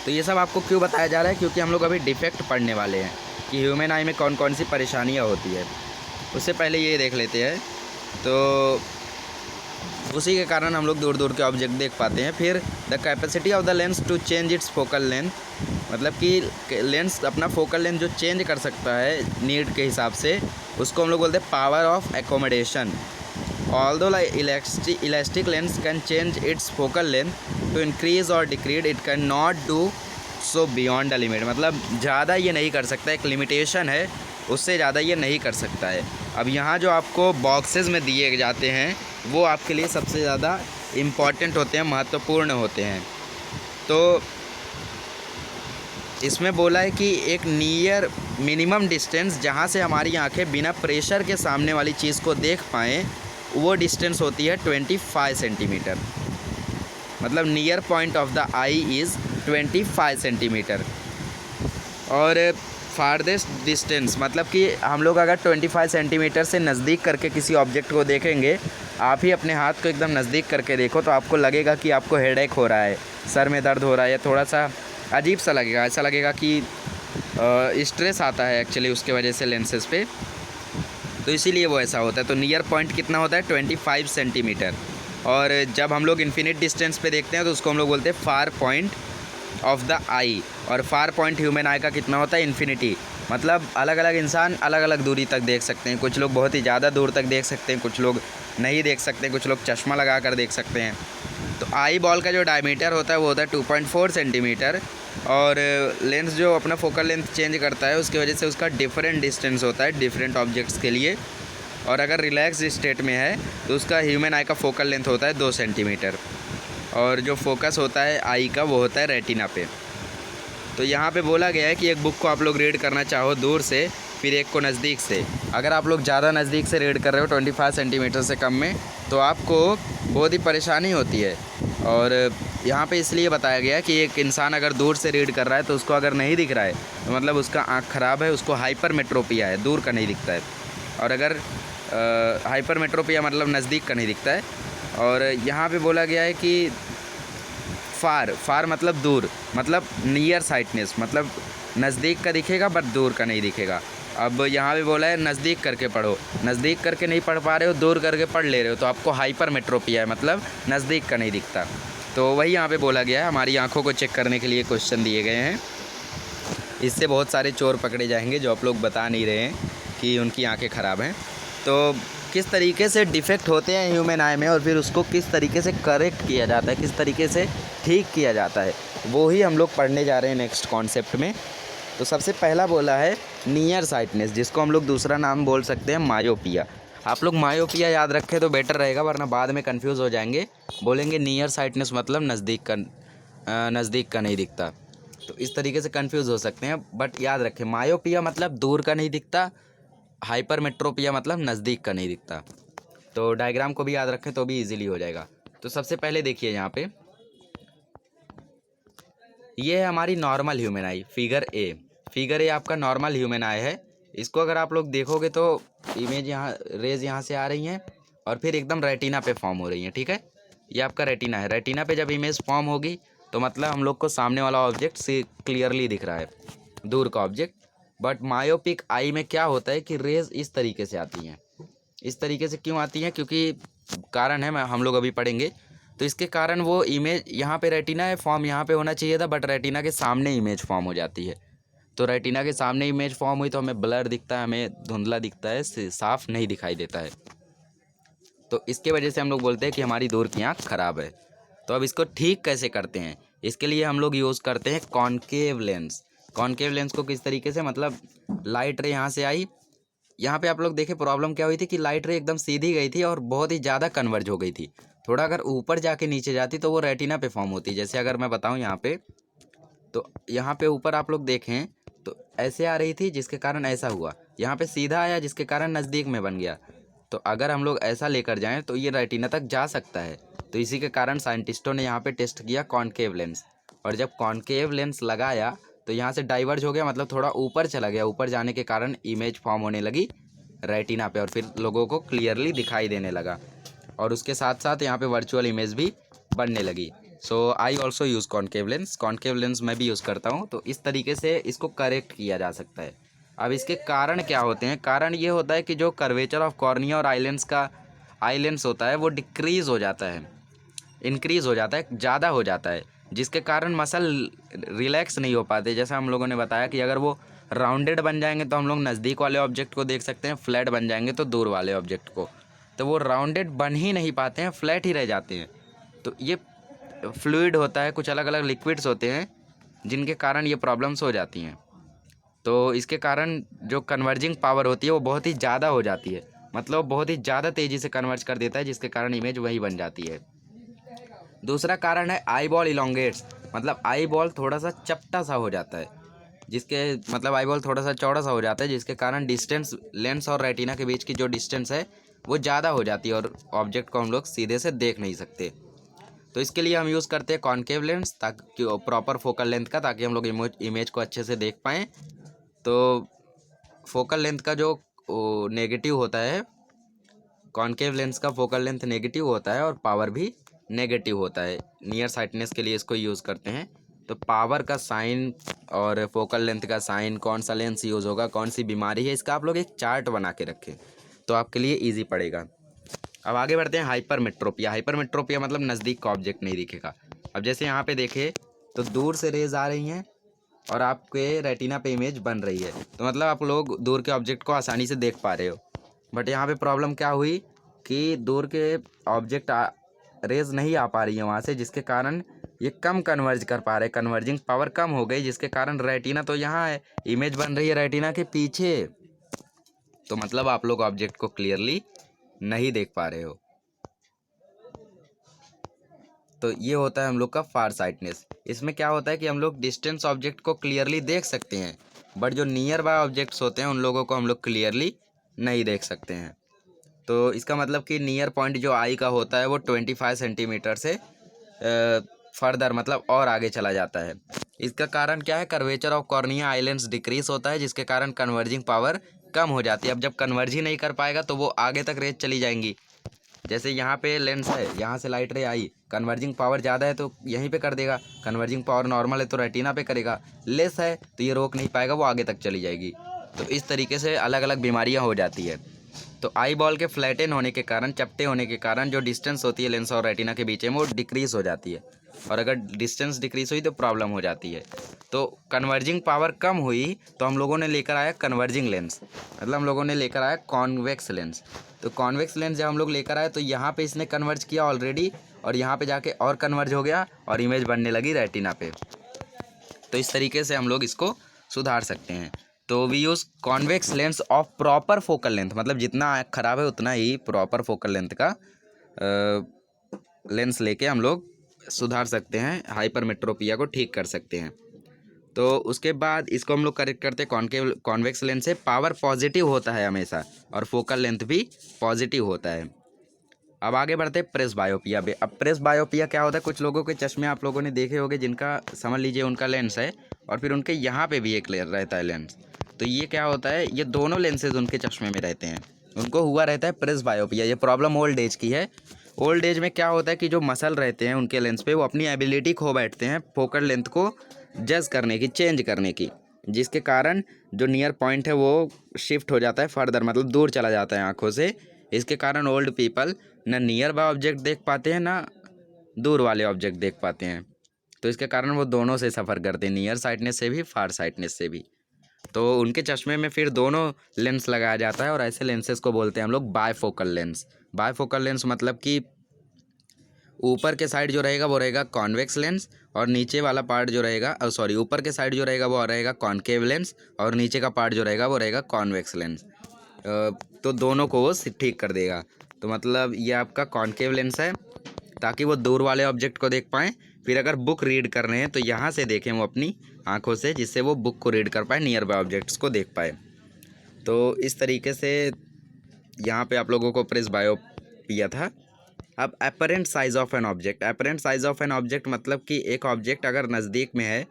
Speaker 1: तो ये सब आपको क्यों बताया जा रहा है, क्योंकि हम लोग अभी डिफेक्ट पढ़ने वाले हैं कि ह्यूमन आई में कौन कौन सी परेशानियाँ होती है। उससे पहले ये देख लेते हैं। तो उसी के कारण हम लोग दूर दूर के ऑब्जेक्ट देख पाते हैं। फिर the capacity of the lens to change its focal length, मतलब कि लेंस अपना फोकल लेंथ जो चेंज कर सकता है नीड के हिसाब से, उसको हम लोग बोलते हैं power of accommodation. Although elastic lens can change its focal length to increase और decrease, it can not do so beyond the limit, मतलब ज़्यादा ये नहीं कर सकता, एक लिमिटेशन है, उससे ज़्यादा ये नहीं कर सकता है। अब यहाँ जो आपको बॉक्सेस में दिए जाते हैं वो आपके लिए सबसे ज़्यादा इम्पॉर्टेंट होते हैं, महत्वपूर्ण होते हैं। तो इसमें बोला है कि एक नियर मिनिमम डिस्टेंस जहाँ से हमारी आंखें बिना प्रेशर के सामने वाली चीज़ को देख पाएँ, वो डिस्टेंस होती है 25 सेंटीमीटर, मतलब near point of the I is 25 centimetre. और फारदेस्ट डिस्टेंस, मतलब कि हम लोग अगर 25 सेंटीमीटर से नज़दीक करके किसी ऑब्जेक्ट को देखेंगे, आप ही अपने हाथ को एकदम नज़दीक करके देखो तो आपको लगेगा कि आपको हेडेक हो रहा है, सर में दर्द हो रहा है, या थोड़ा सा अजीब सा लगेगा, ऐसा लगेगा कि स्ट्रेस आता है एक्चुअली उसके वजह से लेंसेज पे, तो इसीलिए वो ऐसा होता है। तो नियर पॉइंट कितना होता है 25 सेंटीमीटर। और जब हम लोग इन्फिनिट डिस्टेंस पे देखते हैं तो उसको हम लोग बोलते हैं फार पॉइंट ऑफ द आई। और फार पॉइंट ह्यूमन आई का कितना होता है इन्फिनिटी, मतलब अलग अलग इंसान अलग अलग दूरी तक देख सकते हैं, कुछ लोग बहुत ही ज़्यादा दूर तक देख सकते हैं, कुछ लोग नहीं देख सकते, कुछ लोग चश्मा लगा कर देख सकते हैं। तो आई बॉल का जो डायमीटर होता है वो होता है 2.4 सेंटीमीटर, और लेंस जो अपना फोकल लेंथ चेंज करता है उसकी वजह से उसका डिफरेंट डिस्टेंस होता है डिफरेंट ऑब्जेक्ट्स के लिए। और अगर रिलैक्स स्टेट में है तो उसका ह्यूमन आई का फोकल लेंथ होता है 2 सेंटीमीटर, और जो फोकस होता है आई का वो होता है रेटिना पे। तो यहाँ पे बोला गया है कि एक बुक को आप लोग रीड करना चाहो दूर से, फिर एक को नज़दीक से। अगर आप लोग ज़्यादा नज़दीक से रीड कर रहे हो 25 सेंटीमीटर से कम में, तो आपको बहुत ही परेशानी होती है। और यहाँ पे इसलिए बताया गया कि एक इंसान अगर दूर से रीड कर रहा है तो उसको अगर नहीं दिख रहा है तो मतलब उसका आँख ख़राब है, उसको हाइपरमेट्रोपिया है, दूर का नहीं दिखता है। और अगर हाइपरमेट्रोपिया मतलब नज़दीक का नहीं दिखता है। और यहाँ पे बोला गया है कि फार मतलब दूर, मतलब नियर साइटनेस, मतलब नज़दीक का दिखेगा बट दूर का नहीं दिखेगा। अब यहाँ पे बोला है नज़दीक करके पढ़ो, नज़दीक करके नहीं पढ़ पा रहे हो, दूर करके पढ़ ले रहे हो, तो आपको हाइपरमेट्रोपिया है, मतलब नज़दीक का नहीं दिखता। तो वही यहाँ पे बोला गया है। हमारी आँखों को चेक करने के लिए क्वेश्चन दिए गए हैं, इससे बहुत सारे चोर पकड़े जाएंगे जो आप लोग बता नहीं रहे हैं कि उनकी आँखें ख़राब हैं। तो किस तरीके से डिफ़ेक्ट होते हैं ह्यूमन आई में और फिर उसको किस तरीके से करेक्ट किया जाता है, किस तरीके से ठीक किया जाता है, वो ही हम लोग पढ़ने जा रहे हैं नेक्स्ट कॉन्सेप्ट में। तो सबसे पहला बोला है नियर साइटनेस, जिसको हम लोग दूसरा नाम बोल सकते हैं मायोपिया। आप लोग मायोपिया याद रखें तो बेटर रहेगा, वरना बाद में कंफ्यूज हो जाएंगे, बोलेंगे नियर साइटनेस मतलब नज़दीक का नहीं दिखता, तो इस तरीके से कंफ्यूज हो सकते हैं। बट याद रखें मायोपिया मतलब दूर का नहीं दिखता, हाइपरमेट्रोपिया मतलब नज़दीक का नहीं दिखता। तो डायग्राम को भी याद रखें तो भी इजीली हो जाएगा। तो सबसे पहले देखिए यहाँ पे ये है हमारी normal human I, figure A आपका नॉर्मल ह्यूमन आई है। इसको अगर आप लोग देखोगे तो इमेज यहाँ रेज यहाँ से आ रही हैं और फिर एकदम रेटिना पे फॉर्म हो रही हैं, ठीक है। ये आपका रेटिना है, रेटिना पे जब इमेज फॉर्म होगी तो मतलब हम लोग को सामने वाला ऑब्जेक्ट से क्लियरली दिख रहा है, दूर का ऑब्जेक्ट। बट मायोपिक आई में क्या होता है कि रेज इस तरीके से आती हैं। इस तरीके से क्यों आती हैं, क्योंकि कारण है, हम लोग अभी पढ़ेंगे। तो इसके कारण वो इमेज यहाँ पे रेटिना है, फॉर्म यहाँ पे होना चाहिए था, बट रेटिना के सामने इमेज फॉर्म हो जाती है। तो रेटिना के सामने इमेज फॉर्म हुई तो हमें ब्लर दिखता है, हमें धुंधला दिखता है, साफ नहीं दिखाई देता है। तो इसके वजह से हम लोग बोलते हैं कि हमारी दूर की आँख ख़राब है। तो अब इसको ठीक कैसे करते हैं, इसके लिए हम लोग यूज़ करते हैं कॉनकेव लेंस। कॉनकेव लेंस को किस तरीके से, मतलब लाइट रे यहाँ से आई, यहाँ पे आप लोग देखें प्रॉब्लम क्या हुई थी कि लाइट रे एकदम सीधी गई थी और बहुत ही ज़्यादा कन्वर्ज हो गई थी। थोड़ा अगर ऊपर जाके नीचे जाती तो वो रेटिना पे फॉर्म होती। जैसे अगर मैं बताऊँ यहाँ पे, तो यहाँ पे ऊपर आप लोग देखें तो ऐसे आ रही थी जिसके कारण ऐसा हुआ, यहाँ पे सीधा आया जिसके कारण नज़दीक में बन गया। तो अगर हम लोग ऐसा लेकर जाएं तो ये रेटिना तक जा सकता है। तो इसी के कारण साइंटिस्टों ने यहाँ पे टेस्ट किया कॉनकेव लेंस, और जब कॉनकेव लेंस लगाया तो यहाँ से डाइवर्ज हो गया, मतलब थोड़ा ऊपर चला गया। ऊपर जाने के कारण इमेज फॉर्म होने लगी रेटिना पे और फिर लोगों को क्लियरली दिखाई देने लगा, और उसके साथ साथ यहाँ पे वर्चुअल इमेज भी बनने लगी। So I also use concave lens मैं भी यूज़ करता हूँ। तो इस तरीके से इसको करेक्ट किया जा सकता है। अब इसके कारण क्या होते हैं, कारण ये होता है कि जो कर्वेचर ऑफ कॉर्निया और आई लेंस होता है वो डिक्रीज़ हो जाता है, इंक्रीज़ हो जाता है, ज़्यादा हो जाता है, जिसके कारण मसल रिलैक्स नहीं हो पाते। जैसा हम लोगों ने बताया कि अगर वो राउंडेड बन जाएंगे तो हम लोग नज़दीक वाले ऑब्जेक्ट को देख सकते हैं, फ्लैट बन जाएंगे तो दूर वाले ऑब्जेक्ट को। तो वो राउंडेड बन ही नहीं पाते हैं, फ्लैट ही रह जाते हैं। तो ये फ्लूइड होता है, कुछ अलग अलग लिक्विड्स होते हैं जिनके कारण ये प्रॉब्लम्स हो जाती हैं। तो इसके कारण जो कन्वर्जिंग पावर होती है वो बहुत ही ज़्यादा हो जाती है, मतलब बहुत ही ज़्यादा तेज़ी से कन्वर्ज कर देता है, जिसके कारण इमेज वही बन जाती है। दूसरा कारण है आई बॉल इलोंगेट्स, मतलब आई बॉल थोड़ा सा चपटा सा हो जाता है, जिसके मतलब आई बॉल थोड़ा सा चौड़ा सा हो जाता है, जिसके कारण डिस्टेंस लेंस और रेटिना के बीच की जो डिस्टेंस है वो ज़्यादा हो जाती है और ऑब्जेक्ट को हम लोग सीधे से देख नहीं सकते। तो इसके लिए हम यूज़ करते हैं कॉनकेव लेंस, ताकि प्रॉपर फोकल लेंथ का, ताकि हम लोग इमेज को अच्छे से देख पाएँ। तो फोकल लेंथ का जो नेगेटिव होता है, कॉनकेव लेंस का फोकल लेंथ नेगेटिव होता है और पावर भी नेगेटिव होता है। नियर साइटनेस के लिए इसको यूज़ करते हैं। तो पावर का साइन और फोकल लेंथ का साइन, कौन सा लेंस यूज़ होगा, कौन सी बीमारी है, इसका आप लोग एक चार्ट बना के रखें तो आपके लिए ईजी पड़ेगा। अब आगे बढ़ते हैं हाइपरमेट्रोपिया। हाइपरमेट्रोपिया मतलब नज़दीक का ऑब्जेक्ट नहीं दिखेगा। अब जैसे यहाँ पे देखें तो दूर से रेज आ रही हैं और आपके रेटिना पे इमेज बन रही है, तो मतलब आप लोग दूर के ऑब्जेक्ट को आसानी से देख पा रहे हो। बट यहाँ पे प्रॉब्लम क्या हुई कि दूर के ऑब्जेक्ट रेज नहीं आ पा रही है वहाँ से, जिसके कारण ये कम कन्वर्ज कर पा रहे, कन्वर्जिंग पावर कम हो गई, जिसके कारण रेटिना तो यहाँ है, इमेज बन रही है रेटिना के पीछे। तो मतलब आप लोग ऑब्जेक्ट को क्लियरली नहीं देख पा रहे हो। तो ये होता है हम लोग का फार साइटनेस। इसमें क्या होता है कि हम लोग डिस्टेंस ऑब्जेक्ट को क्लियरली देख सकते हैं, बट जो नियर बाय ऑब्जेक्ट्स होते हैं उन लोगों को हम लोग क्लियरली नहीं देख सकते हैं। तो इसका मतलब कि नियर पॉइंट जो आई का होता है वो 25 सेंटीमीटर से फर्दर मतलब और आगे चला जाता है। इसका कारण क्या है, curvature of cornea eye lens decrease होता है, जिसके कारण कन्वर्जिंग पावर कम हो जाती है। अब जब कन्वर्ज ही नहीं कर पाएगा तो वो आगे तक रेज चली जाएंगी। जैसे यहाँ पे लेंस है, यहाँ से लाइट रे आई, कन्वर्जिंग पावर ज़्यादा है तो यहीं पे कर देगा, कन्वर्जिंग पावर नॉर्मल है तो रेटिना पे करेगा, लेस है तो ये रोक नहीं पाएगा, वो आगे तक चली जाएगी। तो इस तरीके से अलग अलग बीमारियाँ हो जाती है। तो आई बॉल के फ्लैटन होने के कारण, चपटे होने के कारण जो डिस्टेंस होती है लेंस और रेटिना के बीच में वो डिक्रीज़ हो जाती है, और अगर डिस्टेंस डिक्रीज़ हुई तो प्रॉब्लम हो जाती है। तो कन्वर्जिंग पावर कम हुई तो हम लोगों ने लेकर आया कन्वर्जिंग लेंस, मतलब हम लोगों ने लेकर आया कॉन्वेक्स लेंस। तो कॉन्वेक्स लेंस जब हम लोग लेकर आए तो यहाँ पे इसने कन्वर्ज किया ऑलरेडी, और यहाँ पे जाके और कन्वर्ज हो गया और इमेज बनने लगी रेटिना पे। तो इस तरीके से हम लोग इसको सुधार सकते हैं। तो we use convex lens of proper focal length, मतलब जितना आँख खराब है उतना ही प्रॉपर फोकल लेंथ का लेंस लेके हम लोग सुधार सकते हैं, हाइपरमेट्रोपिया को ठीक कर सकते हैं। तो उसके बाद इसको हम लोग करेक्ट करते हैं कॉन्वेक्स लेंस से। पावर पॉजिटिव होता है हमेशा और फोकल लेंथ भी पॉजिटिव होता है। अब आगे बढ़ते हैं प्रेस बायोपिया पे। अब प्रेस बायोपिया क्या होता है, कुछ लोगों के चश्मे आप लोगों ने देखे होंगे जिनका समझ लीजिए उनका लेंस है और फिर उनके यहाँ पे भी एक रहता है लेंस। तो ये क्या होता है, ये दोनों लेंसेज उनके चश्मे में रहते हैं, उनको हुआ रहता है प्रेस बायोपिया। ये प्रॉब्लम ओल्ड एज की है। ओल्ड एज में क्या होता है कि जो मसल रहते हैं उनके लेंस पे वो अपनी एबिलिटी खो बैठते हैं फोकल लेंथ को जज करने की, चेंज करने की, जिसके कारण जो नियर पॉइंट है वो शिफ्ट हो जाता है फर्दर, मतलब दूर चला जाता है आँखों से। इसके कारण ओल्ड पीपल ना नियर बाय ऑब्जेक्ट देख पाते हैं ना दूर वाले ऑब्जेक्ट देख पाते हैं। तो इसके कारण वो दोनों से सफ़र करते हैं, नियर साइटनेस से भी, फार साइटनेस से भी। तो उनके चश्मे में फिर दोनों लेंस लगाया जाता है और ऐसे लेंसेज को बोलते हैं हम लोग बायफोकल लेंस। बायफोकल लेंस मतलब कि ऊपर के साइड जो रहेगा वो रहेगा कॉन्वेक्स लेंस, और नीचे वाला पार्ट जो रहेगा सॉरी ऊपर के साइड जो रहेगा वो रहेगा कॉनकेव लेंस, और नीचे का पार्ट जो रहेगा वो रहेगा कॉन्वेक्स लेंस। तो दोनों को वो ठीक कर देगा। तो मतलब ये आपका कॉनकेव लेंस है ताकि वो दूर वाले ऑब्जेक्ट को देख पाएँ। फिर अगर बुक रीड कर रहे हैं तो यहाँ से देखें वो अपनी आँखों से, जिससे वो बुक को रीड कर पाए, नियर बाय ऑब्जेक्ट्स को देख पाए। तो इस तरीके से यहाँ पे आप लोगों को प्रेस बायोपिया था। अब apparent size of an object. Apparent size of an object मतलब कि एक ऑब्जेक्ट अगर नज़दीक में है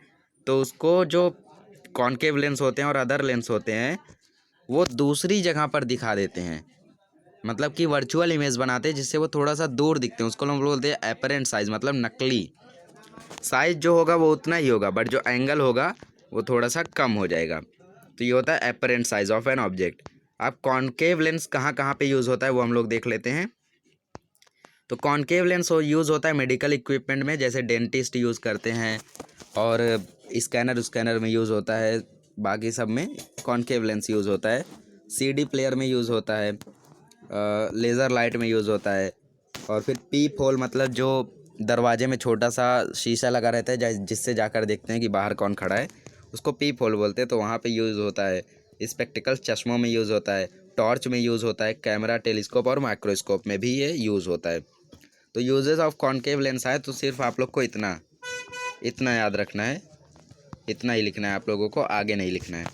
Speaker 1: तो उसको जो कॉनकेव लेंस होते हैं और अदर लेंस होते हैं वो दूसरी जगह पर दिखा देते हैं, मतलब कि वर्चुअल इमेज बनाते हैं जिससे वो थोड़ा सा दूर दिखते हैं। उसको हम बोलते हैं एपरेंट साइज़, मतलब नकली साइज़ जो होगा वो उतना ही होगा, बट जो एंगल होगा वो थोड़ा सा कम हो जाएगा। तो ये होता है apparent size of an object. अब कॉनकेव लेंस कहाँ कहाँ पे यूज़ होता है वो हम लोग देख लेते हैं। तो कॉनकेव लेंस यूज़ होता है मेडिकल इक्विपमेंट में, जैसे डेंटिस्ट यूज़ करते हैं, और स्कैनर में यूज़ होता है, बाकी सब में कॉनकेव लेंस यूज़ होता है। सीडी प्लेयर में यूज़ होता है, लेज़र लाइट में यूज़ होता है, और फिर पीप होल मतलब जो दरवाजे में छोटा सा शीशा लगा रहता है जिससे जाकर देखते हैं कि बाहर कौन खड़ा है, उसको पीप होल बोलते हैं, तो वहाँ पे यूज़ होता है। स्पेक्टिकल्स चश्मों में यूज़ होता है, टॉर्च में यूज़ होता है, कैमरा, टेलीस्कोप और माइक्रोस्कोप में भी ये यूज़ होता है। तो यूजेस ऑफ कॉनकेव लेंस है, तो सिर्फ आप लोग को इतना याद रखना है, इतना ही लिखना है आप लोगों को, आगे नहीं लिखना है।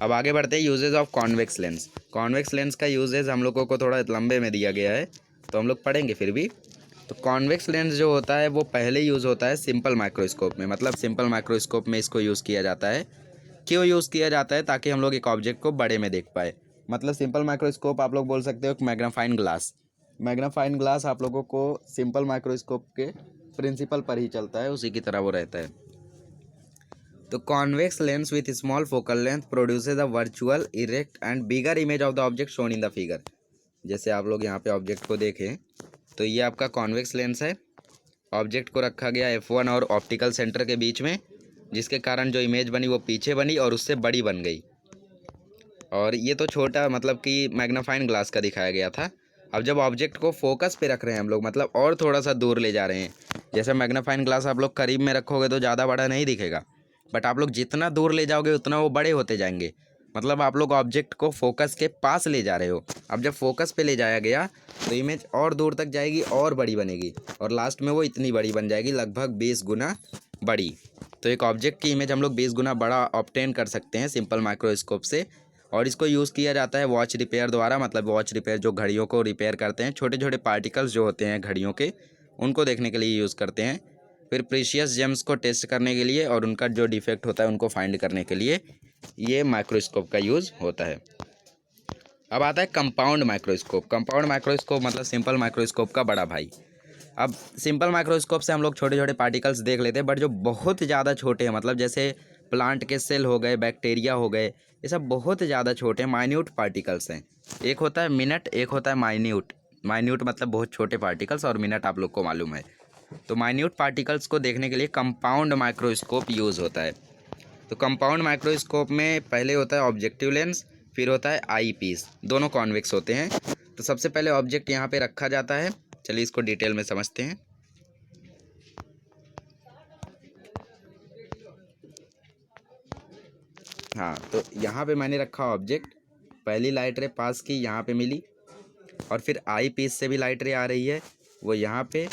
Speaker 1: अब आगे बढ़ते हैं uses of convex lens. Convex lens का यूजेस हम लोगों को थोड़ा लंबे में दिया गया है, तो हम लोग पढ़ेंगे फिर भी। तो कॉन्वेक्स लेंस जो होता है वो पहले यूज़ होता है सिंपल माइक्रोस्कोप में, मतलब सिंपल माइक्रोस्कोप में इसको यूज़ किया जाता है। क्यों यूज़ किया जाता है? ताकि हम लोग एक ऑब्जेक्ट को बड़े में देख पाए। मतलब सिंपल माइक्रोस्कोप आप लोग बोल सकते हो एक मैग्नीफाइंग ग्लास। मैग्नीफाइंग ग्लास आप लोगों को सिंपल माइक्रोस्कोप के प्रिंसिपल पर ही चलता है, उसी की तरह वो रहता है। तो convex lens with small focal length produces a virtual erect and bigger image of the object shown in the figure. जैसे आप लोग यहाँ पे ऑब्जेक्ट को देखें, तो ये आपका कॉन्वेक्स लेंस है। ऑब्जेक्ट को रखा गया F1 और ऑप्टिकल सेंटर के बीच में, जिसके कारण जो इमेज बनी वो पीछे बनी और उससे बड़ी बन गई। और ये तो छोटा मतलब कि मैग्नीफाइंग ग्लास का दिखाया गया था। अब जब ऑब्जेक्ट को फोकस पे रख रहे हैं हम लोग, मतलब और थोड़ा सा दूर ले जा रहे हैं, जैसे मैग्नीफाइंग ग्लास आप लोग करीब में रखोगे तो ज़्यादा बड़ा नहीं दिखेगा, बट आप लोग जितना दूर ले जाओगे उतना वो बड़े होते जाएंगे। मतलब आप लोग ऑब्जेक्ट को फोकस के पास ले जा रहे हो। अब जब फोकस पे ले जाया गया तो इमेज और दूर तक जाएगी और बड़ी बनेगी, और लास्ट में वो इतनी बड़ी बन जाएगी, लगभग 20 गुना बड़ी। तो एक ऑब्जेक्ट की इमेज हम लोग 20 गुना बड़ा ऑब्टेन कर सकते हैं सिंपल माइक्रोस्कोप से। और इसको यूज़ किया जाता है वॉच रिपेयर द्वारा, मतलब वॉच रिपेयर जो घड़ियों को रिपेयर करते हैं, छोटे छोटे पार्टिकल्स जो होते हैं घड़ियों के, उनको देखने के लिए यूज़ करते हैं। फिर प्रीशियस जेम्स को टेस्ट करने के लिए और उनका जो डिफेक्ट होता है उनको फाइंड करने के लिए ये माइक्रोस्कोप का यूज़ होता है। अब आता है कंपाउंड माइक्रोस्कोप। कंपाउंड माइक्रोस्कोप मतलब सिंपल माइक्रोस्कोप का बड़ा भाई। अब सिंपल माइक्रोस्कोप से हम लोग छोटे छोटे पार्टिकल्स देख लेते हैं, बट जो बहुत ज़्यादा छोटे हैं, मतलब जैसे प्लांट के सेल हो गए, बैक्टीरिया हो गए, ये सब बहुत ज़्यादा छोटे माइन्यूट पार्टिकल्स हैं। एक होता है मिनट, एक होता है माइन्यूट। माइन्यूट मतलब बहुत छोटे पार्टिकल्स, और मिनट आप लोग को मालूम है। तो माइन्यूट पार्टिकल्स को देखने के लिए कंपाउंड माइक्रोस्कोप यूज़ होता है। तो कंपाउंड माइक्रोस्कोप में पहले होता है ऑब्जेक्टिव लेंस, फिर होता है आई पीस, दोनों कॉन्वेक्स होते हैं। तो सबसे पहले ऑब्जेक्ट यहाँ पे रखा जाता है, चलिए इसको डिटेल में समझते हैं। हाँ, तो यहाँ पे मैंने रखा ऑब्जेक्ट, पहली लाइट रे पास की यहाँ पे मिली, और फिर आई पीस से भी लाइट रे आ रही है वो यहाँ पे,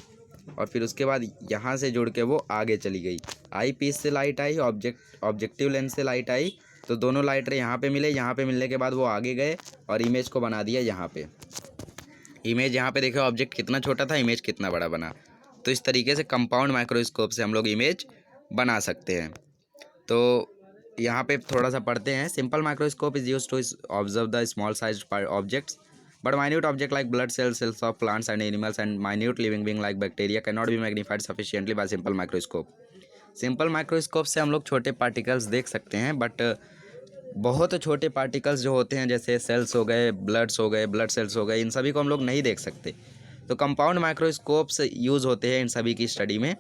Speaker 1: और फिर उसके बाद यहाँ से जुड़ के वो आगे चली गई। आई पीस से लाइट आई, ऑब्जेक्टिव लेंस से लाइट आई, तो दोनों लाइट रे यहाँ पे मिले, यहाँ पे मिलने के बाद वो आगे गए और इमेज को बना दिया यहाँ पे। इमेज यहाँ पे देखो, ऑब्जेक्ट कितना छोटा था, इमेज कितना बड़ा बना। तो इस तरीके से कंपाउंड माइक्रोस्कोप से हम लोग इमेज बना सकते हैं। तो यहाँ पे थोड़ा सा पढ़ते हैं। Simple microscope is used to observe the small size objects, but minute object like blood cells of plants and animals and minute living being like bacteria cannot be magnified sufficiently by simple microscope। Simple microscope से हम लोग छोटे particles देख सकते हैं, but बहुत छोटे particles जो होते हैं जैसे सेल्स हो गए, ब्लड सेल्स हो गए, इन सभी को हम लोग नहीं देख सकते। तो कंपाउंड माइक्रोस्कोप्स यूज़ होते हैं इन सभी की स्टडी में।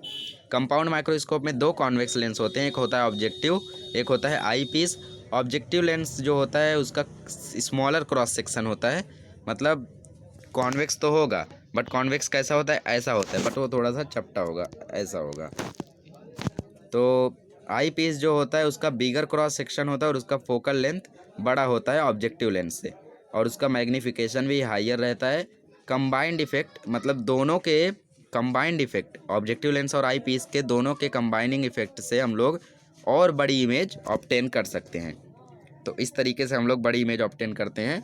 Speaker 1: कंपाउंड माइक्रोस्कोप में दो कॉन्वेक्स लेंस होते हैं, एक होता है ऑब्जेक्टिव, एक होता है आई पीस। ऑब्जेक्टिव लेंस जो होता है उसका स्मॉलर क्रॉस सेक्शन होता है, मतलब कॉन्वेक्स तो होगा, बट कॉन्वेक्स कैसा होता है, ऐसा होता है, बट वो थोड़ा सा चपटा होगा, ऐसा होगा। तो आई पीस जो होता है उसका बिगर क्रॉस सेक्शन होता है और उसका फोकल लेंथ बड़ा होता है ऑब्जेक्टिव लेंस से, और उसका मैग्नीफिकेशन भी हायर रहता है। कंबाइंड इफेक्ट मतलब दोनों के कंबाइंड इफेक्ट, ऑब्जेक्टिव लेंस और आई पीस के दोनों के कंबाइनिंग इफेक्ट से हम लोग और बड़ी इमेज ऑब्टेन कर सकते हैं। तो इस तरीके से हम लोग बड़ी इमेज ऑब्टेन करते हैं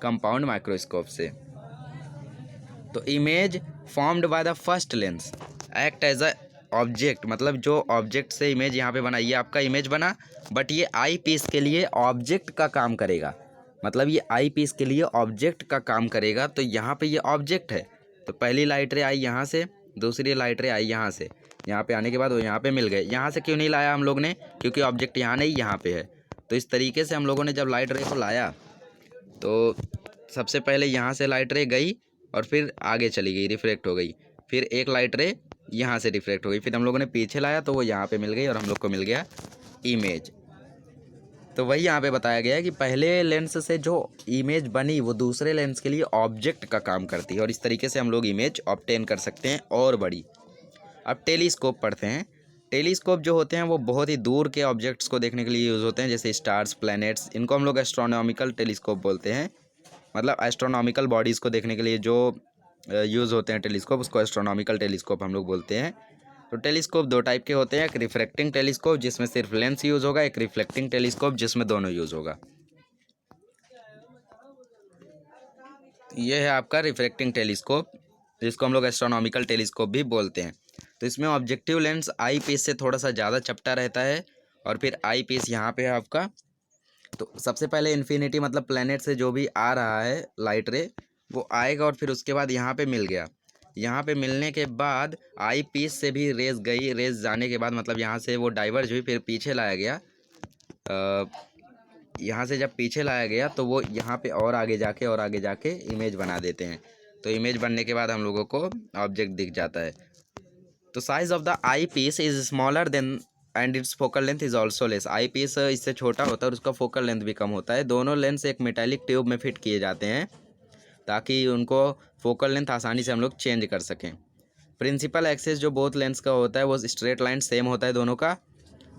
Speaker 1: कंपाउंड माइक्रोस्कोप से। तो image formed by the first lens act as a object, मतलब जो ऑब्जेक्ट से इमेज यहाँ पे बना, ये आपका इमेज बना, बट ये आई पीस के लिए ऑब्जेक्ट का काम करेगा। मतलब ये आई पीस के लिए ऑब्जेक्ट का काम करेगा। तो यहाँ पे ये ऑब्जेक्ट है, तो पहली लाइट रे आई यहाँ से, दूसरी लाइट रे आई यहाँ से, यहाँ पे आने के बाद वो यहाँ पे मिल गए। यहाँ से क्यों नहीं लाया हम लोग ने, क्योंकि ऑब्जेक्ट यहाँ नहीं यहाँ पे है। तो इस तरीके से हम लोगों ने जब लाइट रे को लाया, तो सबसे पहले यहाँ से लाइट रे गई, और फिर आगे चली गई, रिफ्लेक्ट हो गई। फिर एक लाइट रे यहाँ से रिफ्लेक्ट हो गई, फिर हम लोगों ने पीछे लाया तो वो यहाँ पे मिल गई और हम लोग को मिल गया इमेज। तो वही यहाँ पे बताया गया है कि पहले लेंस से जो इमेज बनी वो दूसरे लेंस के लिए ऑब्जेक्ट का काम करती है, और इस तरीके से हम लोग इमेज ऑब्टेन कर सकते हैं और बड़ी। अब टेलीस्कोप पढ़ते हैं। टेलीस्कोप जो होते हैं वो बहुत ही दूर के ऑब्जेक्ट्स को देखने के लिए यूज़ होते हैं, जैसे स्टार्स, प्लैनेट्स। इनको हम लोग एस्ट्रोनॉमिकल टेलीस्कोप बोलते हैं। मतलब एस्ट्रोनॉमिकल बॉडीज़ को देखने के लिए जो यूज़ होते हैं टेलीस्कोप, उसको एस्ट्रोनॉमिकल टेलीस्कोप हम लोग बोलते हैं। तो टेलीस्कोप दो टाइप के होते हैं, एक रिफ्रैक्टिंग टेलीस्कोप जिसमें सिर्फ लेंस यूज़ होगा, एक रिफ्लेक्टिंग टेलीस्कोप जिसमें दोनों यूज़ होगा। ये है आपका रिफ्रैक्टिंग टेलीस्कोप, जिसको हम लोग एस्ट्रोनॉमिकल टेलीस्कोप भी बोलते हैं। तो इसमें ऑब्जेक्टिव लेंस आई पीस से थोड़ा सा ज़्यादा चपटा रहता है, और फिर आई पीस यहाँ पे है आपका। तो सबसे पहले इन्फिनिटी मतलब प्लेनेट से जो भी आ रहा है लाइट रे वो आएगा, और फिर उसके बाद यहाँ पे मिल गया। यहाँ पे मिलने के बाद आई पीस से भी रेस गई, रेस जाने के बाद मतलब यहाँ से वो डाइवर्ज हुई, फिर पीछे लाया गया। यहाँ से जब पीछे लाया गया तो वो यहाँ पे और आगे जाके इमेज बना देते हैं। तो इमेज बनने के बाद हम लोगों को ऑब्जेक्ट दिख जाता है। तो size of the eyepiece is smaller than and its focal length is also less. Eyepiece इससे छोटा होता है और उसका फोकल लेंथ भी कम होता है। दोनों लेंस एक मेटालिक ट्यूब में फिट किए जाते हैं ताकि उनको फोकल लेंथ आसानी से हम लोग चेंज कर सकें। प्रिंसिपल एक्सिस जो बोथ लेंस का होता है वो स्ट्रेट लाइन सेम होता है दोनों का,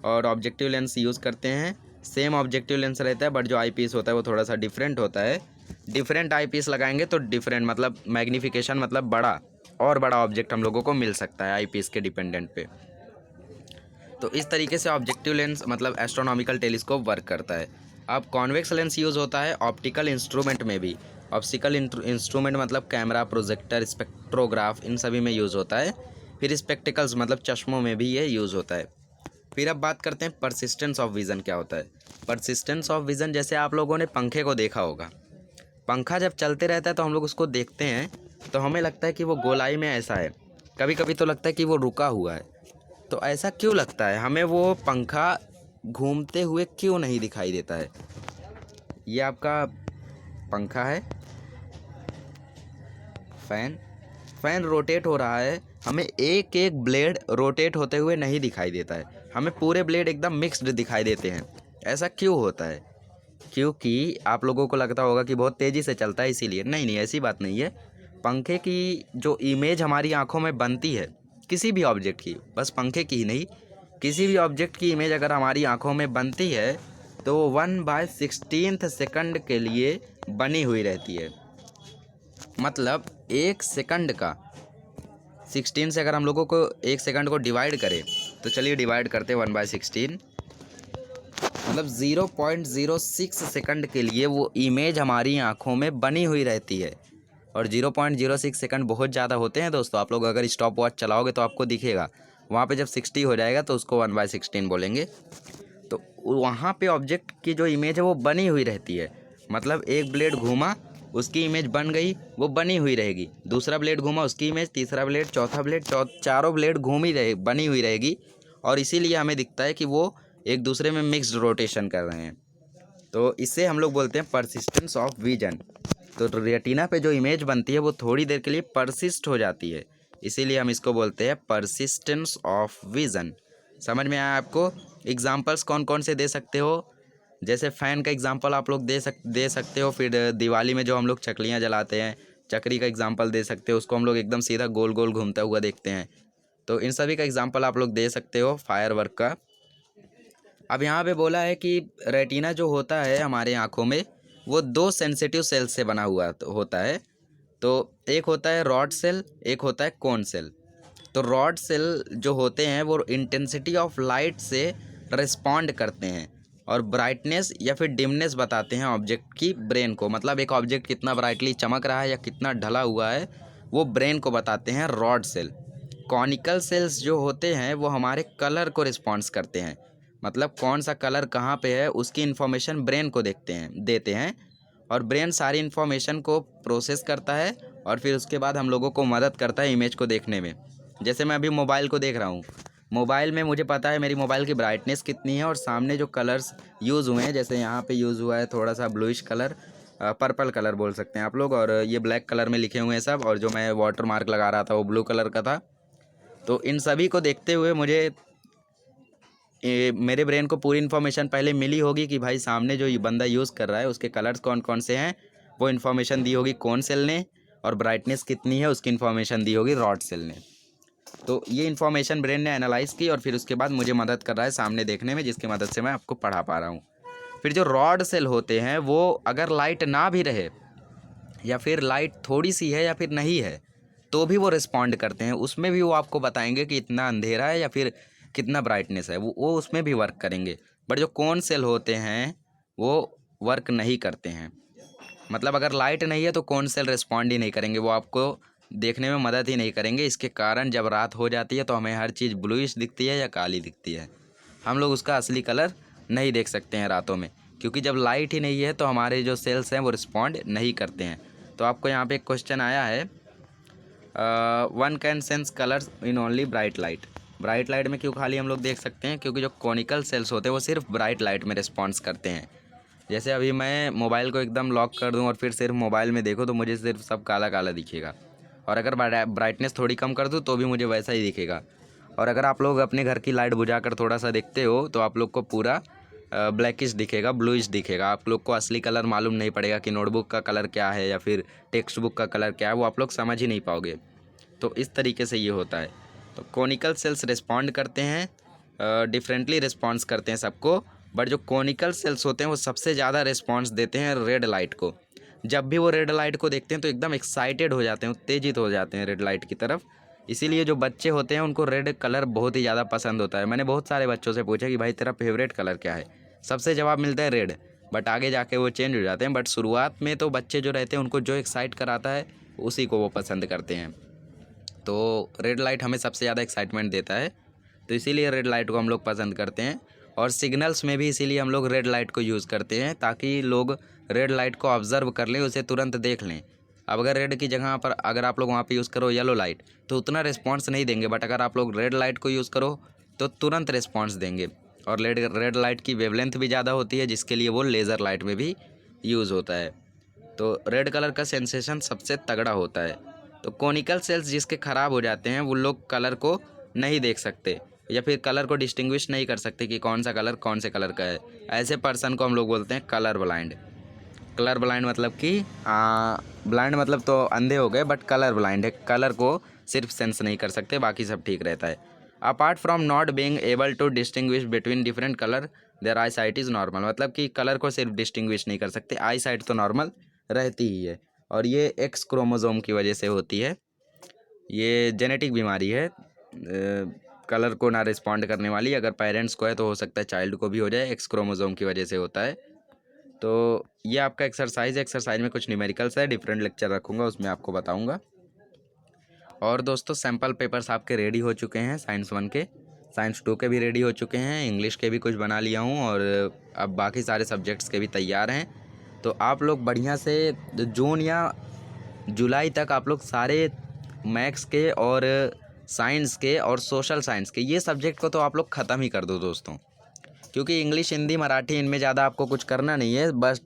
Speaker 1: और ऑब्जेक्टिव लेंस यूज़ करते हैं। सेम ऑब्जेक्टिव लेंस रहता है, बट जो आई पीस होता है वो थोड़ा सा डिफरेंट होता है। डिफरेंट आई पीस लगाएंगे तो डिफरेंट मतलब मैग्नीफिकेशन मतलब बड़ा और बड़ा ऑब्जेक्ट हम लोगों को मिल सकता है आई पीस के डिपेंडेंट पे। तो इस तरीके से ऑब्जेक्टिव लेंस मतलब एस्ट्रोनॉमिकल टेलीस्कोप वर्क करता है। अब कॉन्वेक्स लेंस यूज़ होता है ऑप्टिकल इंस्ट्रूमेंट में भी। ऑप्टिकल इंस्ट्रूमेंट मतलब कैमरा, प्रोजेक्टर, स्पेक्ट्रोग्राफ, इन सभी में यूज़ होता है। फिर स्पेक्टिकल्स मतलब चश्मों में भी ये यूज़ होता है। फिर अब बात करते हैं परसिस्टेंस ऑफ विज़न क्या होता है। परसिस्टेंस ऑफ विज़न, जैसे आप लोगों ने पंखे को देखा होगा। पंखा जब चलते रहता है तो हम लोग उसको देखते हैं तो हमें लगता है कि वो गोलाई में ऐसा है, कभी कभी तो लगता है कि वो रुका हुआ है। तो ऐसा क्यों लगता है हमें? वो पंखा घूमते हुए क्यों नहीं दिखाई देता है? ये आपका पंखा है, फैन रोटेट हो रहा है, हमें एक एक ब्लेड रोटेट होते हुए नहीं दिखाई देता है, हमें पूरे ब्लेड एकदम मिक्स्ड दिखाई देते हैं। ऐसा क्यों होता है? क्योंकि आप लोगों को लगता होगा कि बहुत तेज़ी से चलता है इसीलिए। नहीं नहीं, ऐसी बात नहीं है। पंखे की जो इमेज हमारी आंखों में बनती है किसी भी ऑब्जेक्ट की, बस पंखे की ही नहीं, किसी भी ऑब्जेक्ट की इमेज अगर हमारी आंखों में बनती है तो 1/16 सेकंड के लिए बनी हुई रहती है। मतलब 1 सेकंड का 16 से अगर हम लोगों को 1 सेकंड को डिवाइड करें तो चलिए डिवाइड करते 1/16, मतलब 0.06 सेकंड के लिए वो इमेज हमारी आंखों में बनी हुई रहती है। और 0.06 सेकंड बहुत ज़्यादा होते हैं दोस्तों। आप लोग अगर स्टॉप वॉच चलाओगे तो आपको दिखेगा वहाँ पे जब 60 हो जाएगा तो उसको 1/16 बोलेंगे। तो वहाँ पे ऑब्जेक्ट की जो इमेज है वो बनी हुई रहती है। मतलब एक ब्लेड घूमा, उसकी इमेज बन गई, वो बनी हुई रहेगी। दूसरा ब्लेड घूमा, उसकी इमेज, तीसरा ब्लेड, चौथा ब्लेड, चारों ब्लेड घूम ही रहे, बनी हुई रहेगी। और इसीलिए हमें दिखता है कि वो एक दूसरे में मिक्स्ड रोटेशन कर रहे हैं। तो इससे हम लोग बोलते हैं परसिस्टेंस ऑफ विजन। तो रेटिना पे जो इमेज बनती है वो थोड़ी देर के लिए परसिस्ट हो जाती है, इसीलिए हम इसको बोलते हैं परसिस्टेंस ऑफ विजन। समझ में आया आपको? एग्जांपल्स कौन कौन से दे सकते हो? जैसे फ़ैन का एग्जांपल आप लोग दे सकते हो। फिर दिवाली में जो हम लोग चकलियाँ जलाते हैं, चक्री का एग्जांपल दे सकते हो, उसको हम लोग एकदम सीधा गोल गोल घूमता हुआ देखते हैं। तो इन सभी का एग्जांपल आप लोग दे सकते हो फायर वर्क का। अब यहाँ पे बोला है कि रेटिना जो होता है हमारे आँखों में वो 2 सेंसिटिव सेल से बना हुआ होता है। तो एक होता है रॉड सेल, एक होता है कोन सेल। तो रॉड सेल जो होते हैं वो इंटेंसिटी ऑफ लाइट से रिस्पॉन्ड करते हैं और ब्राइटनेस या फिर डिमनेस बताते हैं ऑब्जेक्ट की ब्रेन को। मतलब एक ऑब्जेक्ट कितना ब्राइटली चमक रहा है या कितना ढला हुआ है वो ब्रेन को बताते हैं रॉड सेल। कॉनिकल सेल्स जो होते हैं वो हमारे कलर को रिस्पॉन्स करते हैं। मतलब कौन सा कलर कहाँ पे है उसकी इन्फॉर्मेशन ब्रेन को देते हैं, और ब्रेन सारी इन्फॉर्मेशन को प्रोसेस करता है और फिर उसके बाद हम लोगों को मदद करता है इमेज को देखने में। जैसे मैं अभी मोबाइल को देख रहा हूँ, मोबाइल में मुझे पता है मेरी मोबाइल की ब्राइटनेस कितनी है और सामने जो कलर्स यूज़ हुए हैं, जैसे यहाँ पे यूज़ हुआ है थोड़ा सा ब्लूइश कलर, पर्पल कलर बोल सकते हैं आप लोग, और ये ब्लैक कलर में लिखे हुए हैं सब, और जो मैं वाटर मार्क लगा रहा था वो ब्लू कलर का था। तो इन सभी को देखते हुए मुझे मेरे ब्रेन को पूरी इन्फॉर्मेशन पहले मिली होगी कि भाई सामने जो ये बंदा यूज़ कर रहा है उसके कलर्स कौन कौन से हैं, वो इन्फॉर्मेशन दी होगी कौन सेल ने, और ब्राइटनेस कितनी है उसकी इन्फॉर्मेशन दी होगी रॉड सेल ने। तो ये इन्फॉर्मेशन ब्रेन ने एनालाइज़ की और फिर उसके बाद मुझे मदद कर रहा है सामने देखने में, जिसकी मदद से मैं आपको पढ़ा पा रहा हूँ। फिर जो रॉड सेल होते हैं वो अगर लाइट ना भी रहे या फिर लाइट थोड़ी सी है या फिर नहीं है तो भी वो रिस्पॉन्ड करते हैं। उसमें भी वो आपको बताएंगे कि इतना अंधेरा है या फिर कितना ब्राइटनेस है, वो उसमें भी वर्क करेंगे। बट जो कोन सेल होते हैं वो वर्क नहीं करते हैं। मतलब अगर लाइट नहीं है तो कोन सेल रिस्पॉन्ड ही नहीं करेंगे, वो आपको देखने में मदद ही नहीं करेंगे। इसके कारण जब रात हो जाती है तो हमें हर चीज़ ब्लूइश दिखती है या काली दिखती है, हम लोग उसका असली कलर नहीं देख सकते हैं रातों में, क्योंकि जब लाइट ही नहीं है तो हमारे जो सेल्स हैं वो रिस्पॉन्ड नहीं करते हैं। तो आपको यहाँ पे एक क्वेश्चन आया है, one can sense colours in only bright light. Bright light में क्यों खाली हम लोग देख सकते हैं, क्योंकि जो कॉनिकल सेल्स होते हैं वो सिर्फ ब्राइट लाइट में रिस्पॉन्स करते हैं। जैसे अभी मैं मोबाइल को एकदम लॉक कर दूं और फिर सिर्फ मोबाइल में देखो तो मुझे सिर्फ सब काला काला दिखेगा, और अगर ब्राइटनेस थोड़ी कम कर दूं तो भी मुझे वैसा ही दिखेगा। और अगर आप लोग अपने घर की लाइट बुझाकर थोड़ा सा देखते हो तो आप लोग को पूरा ब्लैकिश दिखेगा, ब्लूइश दिखेगा। आप लोग को असली कलर मालूम नहीं पड़ेगा कि नोटबुक का कलर क्या है या फिर टेक्स्ट बुक का कलर क्या है, वो आप लोग समझ ही नहीं पाओगे। तो इस तरीके से ये होता है। तो कॉनिकल सेल्स रिस्पॉन्ड करते हैं, डिफरेंटली रिस्पॉन्स करते हैं सबको, बट जो कॉनिकल सेल्स होते हैं वो सबसे ज़्यादा रिस्पॉन्स देते हैं रेड लाइट को। जब भी वो रेड लाइट को देखते हैं तो एकदम एक्साइटेड हो जाते हैं, उत्तेजित हो जाते हैं रेड लाइट की तरफ। इसीलिए जो बच्चे होते हैं उनको रेड कलर बहुत ही ज़्यादा पसंद होता है। मैंने बहुत सारे बच्चों से पूछा कि भाई तेरा फेवरेट कलर क्या है, सबसे जवाब मिलता है रेड। बट आगे जाके वो चेंज हो जाते हैं। बट शुरुआत में तो बच्चे जो रहते हैं उनको जो एक्साइट कराता है उसी को वो पसंद करते हैं। तो रेड लाइट हमें सबसे ज़्यादा एक्साइटमेंट देता है, तो इसीलिए रेड लाइट को हम लोग पसंद करते हैं। और सिग्नल्स में भी इसीलिए हम लोग रेड लाइट को यूज़ करते हैं, ताकि लोग रेड लाइट को ऑब्ज़र्व कर लें, उसे तुरंत देख लें। अब अगर रेड की जगह पर अगर आप लोग वहाँ पे यूज़ करो येलो लाइट तो उतना रिस्पॉन्स नहीं देंगे, बट अगर आप लोग रेड लाइट को यूज़ करो तो तुरंत रिस्पॉन्स देंगे। और रेड लाइट की वेवलेंथ भी ज़्यादा होती है, जिसके लिए वो लेज़र लाइट में भी यूज़ होता है। तो रेड कलर का सेंसेशन सबसे तगड़ा होता है। तो कॉनिकल सेल्स जिसके ख़राब हो जाते हैं वो लोग कलर को नहीं देख सकते या फिर कलर को डिस्टिंग्विश नहीं कर सकते कि कौन सा कलर कौन से कलर का है। ऐसे पर्सन को हम लोग बोलते हैं कलर ब्लाइंड। कलर ब्लाइंड मतलब कि ब्लाइंड मतलब तो अंधे हो गए, बट कलर ब्लाइंड है, कलर को सिर्फ सेंस नहीं कर सकते, बाकी सब ठीक रहता है। Apart from not being able to distinguish between different colour their eyesight is normal. मतलब कि कलर को सिर्फ डिस्टिंग्विश नहीं कर सकते, आई साइट तो नॉर्मल रहती ही है। और ये एक्स क्रोमोसोम की वजह से होती है, ये जेनेटिक बीमारी है, कलर को ना रिस्पॉन्ड करने वाली। अगर पेरेंट्स को है तो हो सकता है चाइल्ड को भी हो जाए, एक्स क्रोमोसोम की वजह से होता है। तो ये आपका एक्सरसाइज में कुछ न्यूमेरिकल्स है, डिफरेंट लेक्चर रखूँगा उसमें आपको बताऊँगा। और दोस्तों सैम्पल पेपर्स आपके रेडी हो चुके हैं, साइंस 1 के, साइंस 2 के भी रेडी हो चुके हैं, इंग्लिश के भी कुछ बना लिया हूँ, और अब बाकी सारे सब्जेक्ट्स के भी तैयार हैं। तो आप लोग बढ़िया से जून या जुलाई तक आप लोग सारे मैथ्स के और साइंस के और सोशल साइंस के ये सब्जेक्ट को तो आप लोग ख़त्म ही कर दो दोस्तों, क्योंकि इंग्लिश हिंदी मराठी इनमें ज़्यादा आपको कुछ करना नहीं है बस,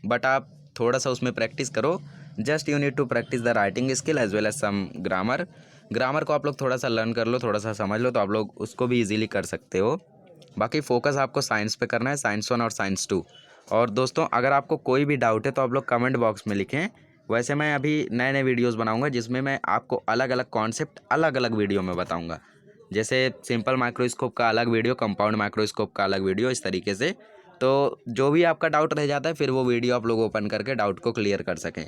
Speaker 1: बट आप थोड़ा सा उसमें प्रैक्टिस करो। Just you need to practise the writing skill as well as some grammar को आप लोग थोड़ा सा लर्न कर लो, थोड़ा सा समझ लो, तो आप लोग उसको भी ईजिली कर सकते हो। बाकी फोकस आपको साइंस पे करना है, साइंस 1 और साइंस 2। और दोस्तों अगर आपको कोई भी डाउट है तो आप लोग कमेंट बॉक्स में लिखें। वैसे मैं अभी नए नए वीडियोज़ बनाऊँगा जिसमें मैं आपको अलग अलग कॉन्सेप्ट अलग अलग वीडियो में बताऊँगा। जैसे सिंपल माइक्रोस्कोप का अलग वीडियो, कंपाउंड माइक्रोस्कोप का अलग वीडियो, इस तरीके से। तो जो भी आपका डाउट रह जाता है फिर वो वीडियो आप लोग ओपन करके डाउट को क्लियर कर सकें।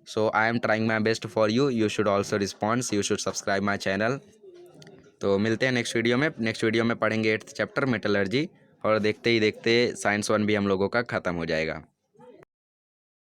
Speaker 1: So I am trying my best for you, you should also response, you should subscribe my channel. तो मिलते हैं नेक्स्ट वीडियो में पढ़ेंगे 8th चैप्टर मेटलर्जी, और देखते ही देखते साइंस 1 भी हम लोगों का ख़त्म हो जाएगा।